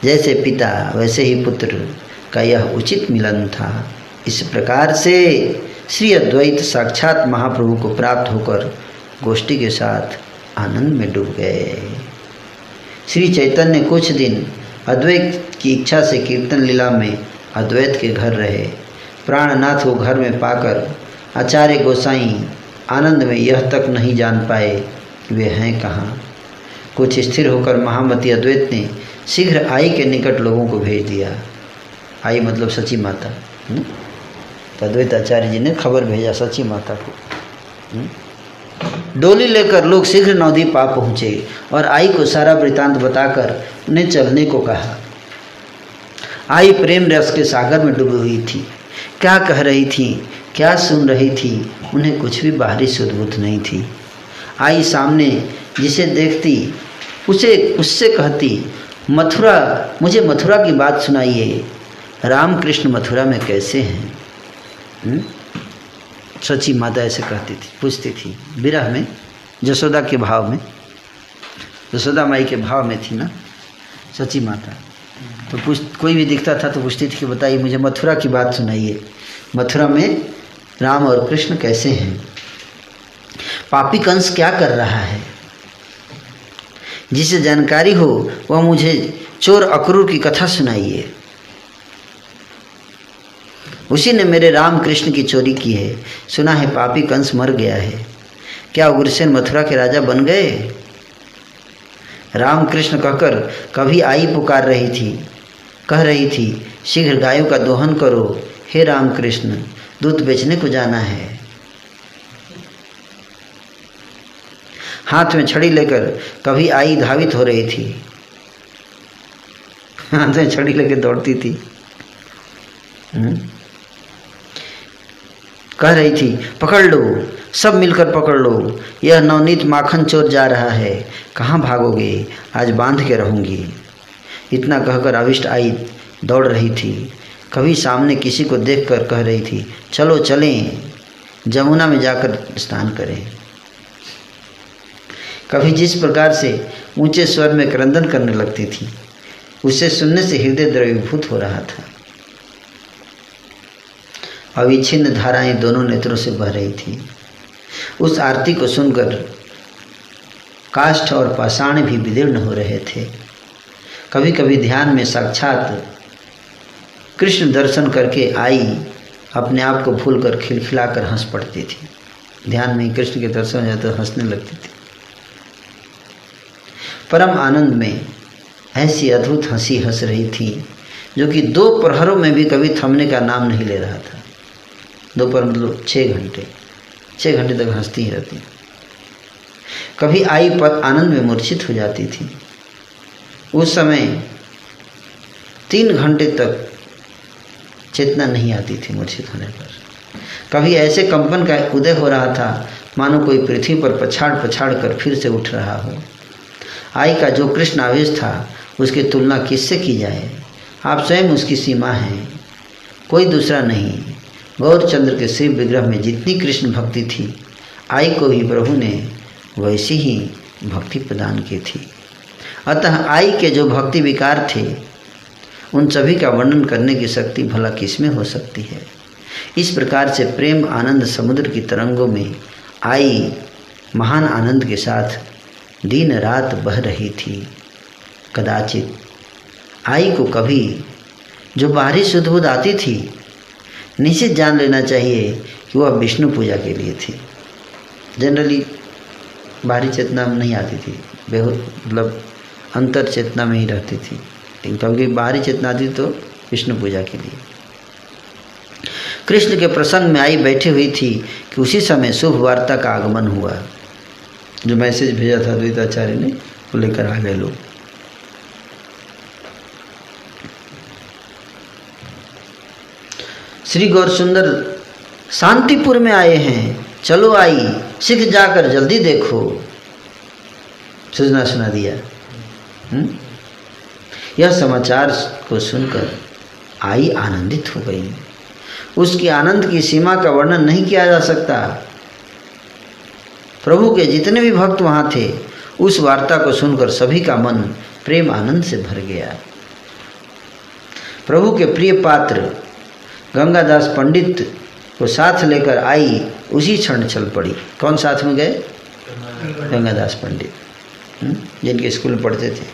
जैसे पिता वैसे ही पुत्र का यह उचित मिलन था। इस प्रकार से श्री अद्वैत साक्षात महाप्रभु को प्राप्त होकर गोष्ठी के साथ आनंद में डूब गए। श्री चैतन्य कुछ दिन अद्वैत की इच्छा से कीर्तन लीला में अद्वैत के घर रहे। प्राणनाथ को घर में पाकर आचार्य गोसाई आनंद में यह तक नहीं जान पाए कि वे हैं कहाँ। कुछ स्थिर होकर महामती अद्वैत ने शीघ्र आई के निकट लोगों को भेज दिया। आई मतलब सची माता। तो अद्वैत आचार्य जी ने खबर भेजा सची माता को। डोली लेकर लोग शीघ्र नवद्वीप आ पहुँचे और आई को सारा वृतांत बताकर उन्हें चलने को कहा। आई प्रेम रस के सागर में डूबी हुई थी। क्या कह रही थी, क्या सुन रही थी, उन्हें कुछ भी बाहरी सुध-बुध नहीं थी। आई सामने जिसे देखती उससे कहती, मथुरा, मुझे मथुरा की बात सुनाइए। रामकृष्ण मथुरा में कैसे हैं? सची माता ऐसे कहती थी, पूछती थी विरह में, जसोदा के भाव में, जसोदा माई के भाव में थी ना सची माता। तो कोई भी दिखता था तो पूछती थी कि बताइए मुझे मथुरा की बात सुनाइए। मथुरा में राम और कृष्ण कैसे हैं? पापी कंस क्या कर रहा है? जिसे जानकारी हो वह मुझे चोर अक्रूर की कथा सुनाइए। उसी ने मेरे राम कृष्ण की चोरी की है। सुना है पापी कंस मर गया है। क्या उग्रसेन मथुरा के राजा बन गए? राम कृष्ण कहकर कभी आई पुकार रही थी, कह रही थी शीघ्र गायों का दोहन करो, हे राम कृष्ण, दूध बेचने को जाना है। हाथ में छड़ी लेकर कभी आई धावित हो रही थी, हाथ में छड़ी लेकर दौड़ती थी। कह रही थी पकड़ लो, सब मिलकर पकड़ लो, यह नवनीत माखन चोर जा रहा है, कहाँ भागोगे, आज बांध के रहूँगी। इतना कहकर अभिष्ट आई दौड़ रही थी। कभी सामने किसी को देखकर कह रही थी चलो चलें, जमुना में जाकर स्नान करें। कभी जिस प्रकार से ऊंचे स्वर में क्रंदन करने लगती थी उसे सुनने से हृदय द्रवीभूत हो रहा था। अविच्छिन्न धाराएं दोनों नेत्रों से बह रही थी। उस आरती को सुनकर काष्ठ और पाषाण भी विदीर्ण हो रहे थे। कभी कभी ध्यान में साक्षात कृष्ण दर्शन करके आई अपने आप को भूलकर खिलखिलाकर हंस पड़ती थी। ध्यान में कृष्ण के दर्शन हो जाते तो हंसने लगती थी। परम आनंद में ऐसी अद्भुत हंसी हंस रही थी जो कि 2 प्रहरों में भी कभी थमने का नाम नहीं ले रहा था। 2 प्रहर मतलब 6 घंटे तक हंसती ही रहती। कभी आई पर आनंद में मूर्छित हो जाती थी। उस समय 3 घंटे तक चेतना नहीं आती थी मूर्छित होने पर। कभी ऐसे कंपन का उदय हो रहा था मानो कोई पृथ्वी पर पछाड़ कर फिर से उठ रहा हो। आई का जो कृष्ण आवेश था उसकी तुलना किससे की जाए। आप स्वयं उसकी सीमा हैं, कोई दूसरा नहीं। गौरचंद्र के शिव विग्रह में जितनी कृष्ण भक्ति थी, आई को भी प्रभु ने वैसी ही भक्ति प्रदान की थी। अतः आई के जो भक्ति विकार थे उन सभी का वर्णन करने की शक्ति भला किसमें हो सकती है। इस प्रकार से प्रेम आनंद समुद्र की तरंगों में आई महान आनंद के साथ दिन रात बह रही थी। कदाचित आई को कभी जो बाहरी सुध-बुध आती थी, निश्चित जान लेना चाहिए कि वह विष्णु पूजा के लिए थी। जनरली बाहरी चेतना में नहीं आती थी, मतलब अंतर चेतना में ही रहती थी, लेकिन कभी बाहरी चेतना आती तो विष्णु पूजा के लिए। कृष्ण के प्रसंग में आई बैठी हुई थी कि उसी समय शुभ वार्ता का आगमन हुआ। जो मैसेज भेजा था द्वैताचार्य ने वो लेकर आ गए लोग। श्री गौरसुंदर शांतिपुर में आए हैं, चलो आई शीघ्र जाकर जल्दी देखो। सूचना सुना दिया। यह समाचार को सुनकर आई आनंदित हो गई। उसकी आनंद की सीमा का वर्णन नहीं किया जा सकता। प्रभु के जितने भी भक्त वहाँ थे, उस वार्ता को सुनकर सभी का मन प्रेम आनंद से भर गया। प्रभु के प्रिय पात्र गंगादास पंडित को साथ लेकर आई उसी क्षण चल पड़ी। कौन साथ में गए? गंगादास पंडित, जिनके स्कूल में पढ़ते थे।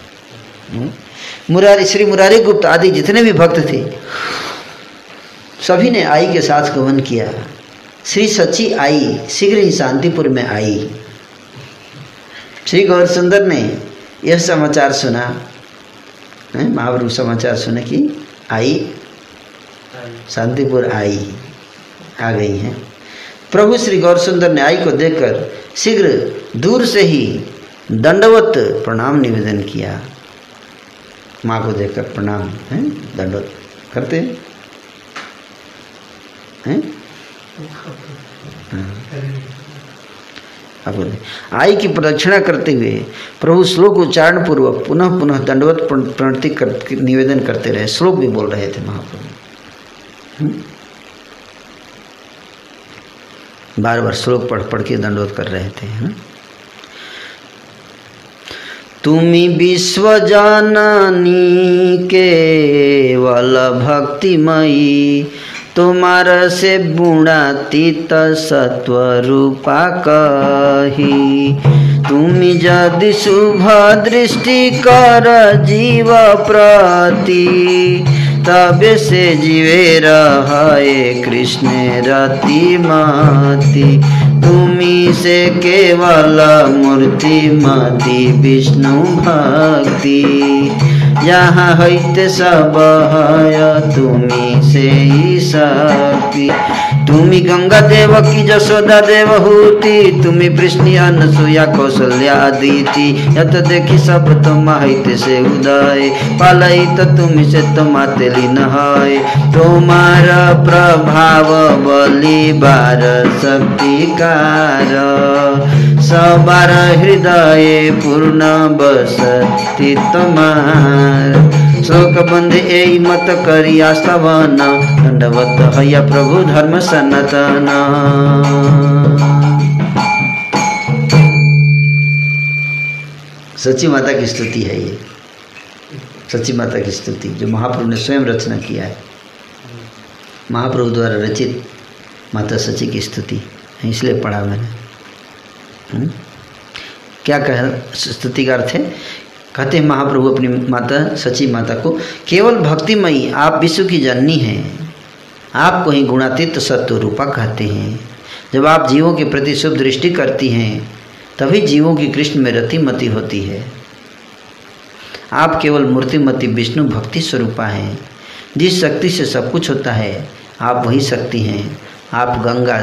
मुरारी, श्री मुरारी गुप्त आदि जितने भी भक्त थे, सभी ने आई के साथ गमन किया। श्री सची आई शीघ्र ही शांतिपुर में आई। श्री गौरसुंदर ने यह समाचार सुना, महाप्रभु समाचार सुने कि आई शांतिपुर आ गई हैं। प्रभु श्री गौरसुंदर ने आई को देखकर शीघ्र दूर से ही दंडवत प्रणाम निवेदन किया। माँ को देखकर प्रणाम है, दंडवत करते हैं। आई की प्रदक्षिणा करते हुए प्रभु श्लोक उच्चारण पूर्वक पुनः पुनः दंडवत प्रणति निवेदन करते रहे। श्लोक भी बोल रहे थे महाप्रभु। बार बार श्लोक पढ़ के दंडवत कर रहे थे। तुमी विश्व जननी केवल भक्तिमयी, तुम्हार से गुणातीत सत्वरूपा कही। तुमी यदि शुभ दृष्टि कर जीव प्रति, तबे से जीवे रहे कृष्ण रति मति। तुमी से केवल मूर्ति मति विष्णु भक्ति, यहाँ हईते सब है तुमी से ही शक्ति। तुमी गंगा देव की जशोदा देवहूति, तुमी वृष्णि अनसुया कौशल्या अदिति। यत देखी सब तुम हईते से उदय, पालई तो तुमी से तुम्हाते लीन है। तुम्हारा प्रभाव बलि बार शक्तिकार, सबार हृदय पूर्ण बसती तुम्हार। श्लोक बंद एई मत करी आस्थावन, दंडवत हैया प्रभु धर्म सनातन। सच्ची माता की स्तुति है ये, सच्ची माता की स्तुति जो महाप्रभु ने स्वयं रचना किया है। महाप्रभु द्वारा रचित माता सची की स्तुति, इसलिए पढ़ा मैंने। क्या कह स्तुति का अर्थ है? कहते हैं महाप्रभु अपनी माता सची माता को केवल भक्तिमयी, आप विश्व की जननी हैं, आपको ही गुणातीत सत्व रूपा कहते हैं। जब आप जीवों के प्रति शुभ दृष्टि करती हैं तभी जीवों की कृष्ण में रति मति होती है। आप केवल मूर्तिमती विष्णु भक्ति स्वरूपा हैं। जिस शक्ति से सब कुछ होता है आप वही शक्ति हैं। आप गंगा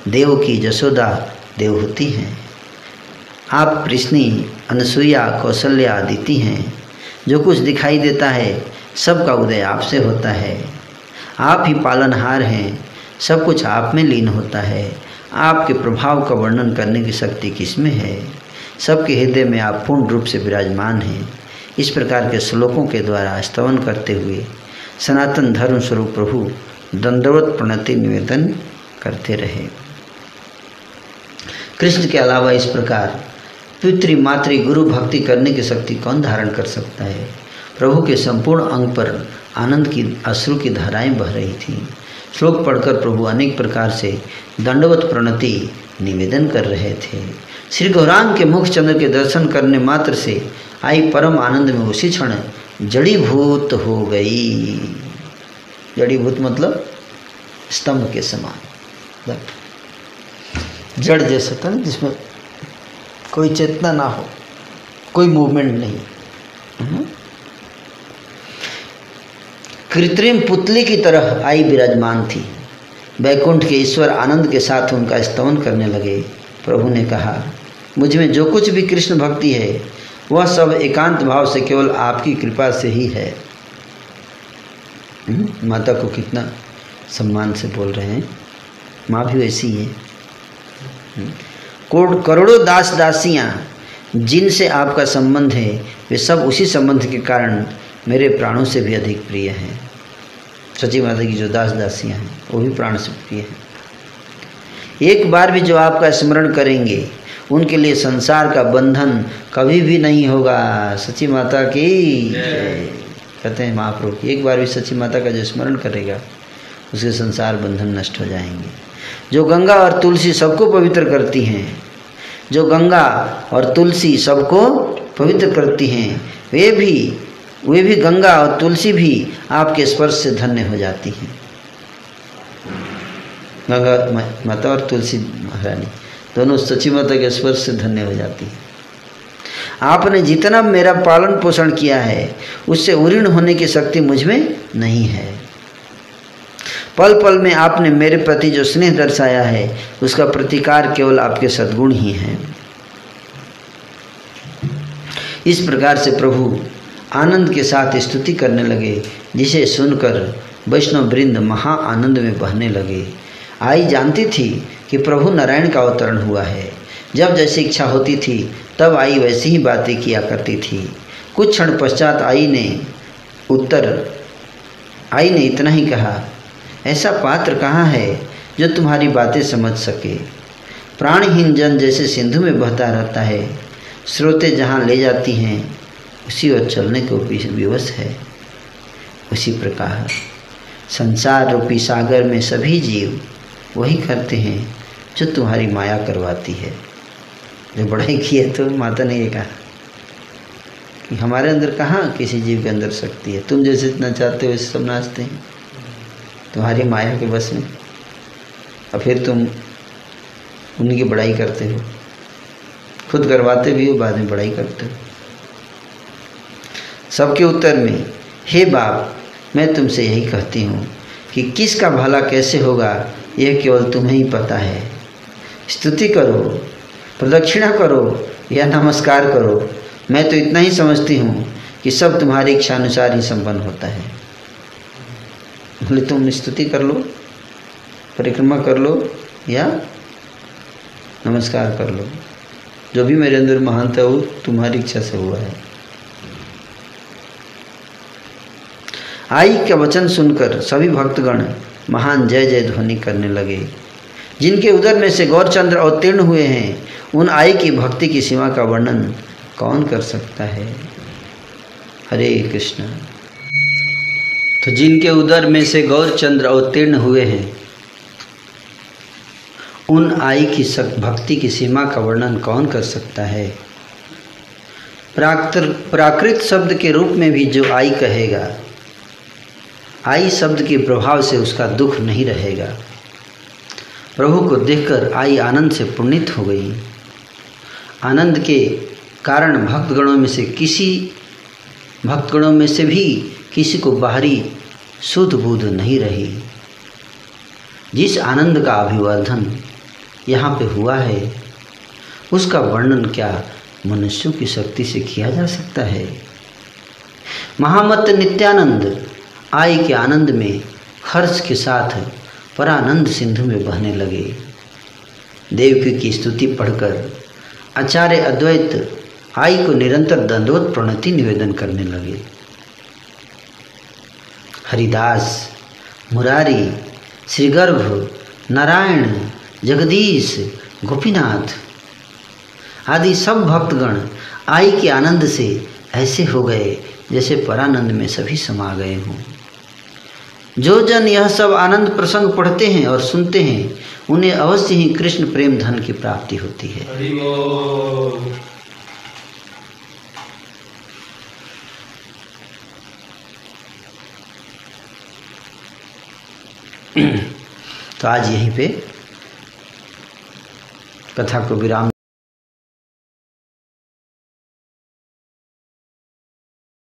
देव की जसोदा देवहूति हैं। आप कृष्णी अनसुईया कौशल्या अदिति हैं। जो कुछ दिखाई देता है सबका उदय आपसे होता है। आप ही पालनहार हैं। सब कुछ आप में लीन होता है। आपके प्रभाव का वर्णन करने की शक्ति किसमें है। सबके हृदय में आप पूर्ण रूप से विराजमान हैं। इस प्रकार के श्लोकों के द्वारा स्तवन करते हुए सनातन धर्म स्वरूप प्रभु दंडवत प्रणति निवेदन करते रहे। कृष्ण के अलावा इस प्रकार पितृ मातृ गुरु भक्ति करने की शक्ति कौन धारण कर सकता है। प्रभु के संपूर्ण अंग पर आनंद की अश्रु की धाराएं बह रही थीं। श्लोक पढ़कर प्रभु अनेक प्रकार से दंडवत प्रणति निवेदन कर रहे थे। श्री गौरांग के मुख चंद्र के दर्शन करने मात्र से आई परम आनंद में उसी क्षण जड़ीभूत हो गई। जड़ीभूत मतलब स्तंभ के समान, जड़ जैसा था ना, जिसमें कोई चेतना ना हो, कोई मूवमेंट नहीं। कृत्रिम पुतली की तरह आई विराजमान थी। वैकुंठ के ईश्वर आनंद के साथ उनका स्तवन करने लगे। प्रभु ने कहा, मुझ में जो कुछ भी कृष्ण भक्ति है वह सब एकांत भाव से केवल आपकी कृपा से ही है। माता को कितना सम्मान से बोल रहे हैं। माँ भी वैसी है। करोड़ों दास दासियाँ जिनसे आपका संबंध है वे सब उसी संबंध के कारण मेरे प्राणों से भी अधिक प्रिय हैं। सची माता की जो दास दासियाँ हैं वो भी प्राण से प्रिय हैं। एक बार भी जो आपका स्मरण करेंगे उनके लिए संसार का बंधन कभी भी नहीं होगा। सची माता की कहते हैं महाप्रभु की, एक बार भी सची माता का जो स्मरण करेगा उसके संसार बंधन नष्ट हो जाएंगे। जो गंगा और तुलसी सबको पवित्र करती हैं, जो गंगा और तुलसी सबको पवित्र करती हैं, वे भी गंगा और तुलसी भी आपके स्पर्श से धन्य हो जाती हैं। गंगा माता और तुलसी महारानी दोनों सची माता के स्पर्श से धन्य हो जाती हैं। आपने जितना मेरा पालन पोषण किया है उससे उऋण होने की शक्ति मुझ में नहीं है। पल पल में आपने मेरे प्रति जो स्नेह दर्शाया है उसका प्रतिकार केवल आपके सद्गुण ही हैं। इस प्रकार से प्रभु आनंद के साथ स्तुति करने लगे, जिसे सुनकर वैष्णव वृंद महा आनंद में बहने लगे। आई जानती थी कि प्रभु नारायण का अवतरण हुआ है। जब जैसी इच्छा होती थी तब आई वैसी ही बातें किया करती थी। कुछ क्षण पश्चात आई ने इतना ही कहा, ऐसा पात्र कहाँ है जो तुम्हारी बातें समझ सके। प्राणहीन जन जैसे सिंधु में बहता रहता है, स्रोतें जहाँ ले जाती हैं उसी ओर चलने को विवश है, उसी प्रकार संसार रूपी सागर में सभी जीव वही करते हैं जो तुम्हारी माया करवाती है। जो बढ़ाई की है तो माता ने ये कहा कि हमारे अंदर कहाँ किसी जीव के अंदर शक्ति है। तुम जैसे इतना चाहते हो वैसे सब नाचते हैं तुम्हारी माया के बस में, और फिर तुम उनकी बड़ाई करते हो, खुद करवाते भी हो, बाद में बड़ाई करते हो। सबके उत्तर में, हे बाप, मैं तुमसे यही कहती हूँ कि किसका भला कैसे होगा यह केवल तुम्हें ही पता है। स्तुति करो, प्रदक्षिणा करो या नमस्कार करो, मैं तो इतना ही समझती हूँ कि सब तुम्हारी इच्छा अनुसार ही संपन्न होता है। बोले तुम स्तुति कर लो, परिक्रमा कर लो या नमस्कार कर लो, जो भी मेरे अंदर महानता हो तुम्हारी इच्छा से हुआ है। आई का वचन सुनकर सभी भक्तगण महान जय जय ध्वनि करने लगे। जिनके उदर में से गौरचंद्र अवतीर्ण हुए हैं उन आई की भक्ति की सीमा का वर्णन कौन कर सकता है। हरे कृष्ण। तो जिनके उदर में से गौरचंद्र अवतीर्ण हुए हैं उन आई की भक्ति की सीमा का वर्णन कौन कर सकता है। प्राकृत शब्द के रूप में भी जो आई कहेगा, आई शब्द के प्रभाव से उसका दुख नहीं रहेगा। प्रभु को देखकर आई आनंद से पुनीत हो गई। आनंद के कारण भक्तगणों में से किसी भक्तगणों में से भी किसी को बाहरी सुध बुध नहीं रही। जिस आनंद का अभिवर्धन यहाँ पे हुआ है उसका वर्णन क्या मनुष्यों की शक्ति से किया जा सकता है। महामत नित्यानंद आई के आनंद में हर्ष के साथ परानंद सिंधु में बहने लगे। देवकी की स्तुति पढ़कर आचार्य अद्वैत आई को निरंतर दंडवत प्रणति निवेदन करने लगे। हरिदास, मुरारी, श्रीगर्भ, नारायण, जगदीश, गोपीनाथ आदि सब भक्तगण आई के आनंद से ऐसे हो गए जैसे परानंद में सभी समा गए हों। जो जन यह सब आनंद प्रसंग पढ़ते हैं और सुनते हैं उन्हें अवश्य ही कृष्ण प्रेम धन की प्राप्ति होती है। तो आज यहीं पे कथा को विराम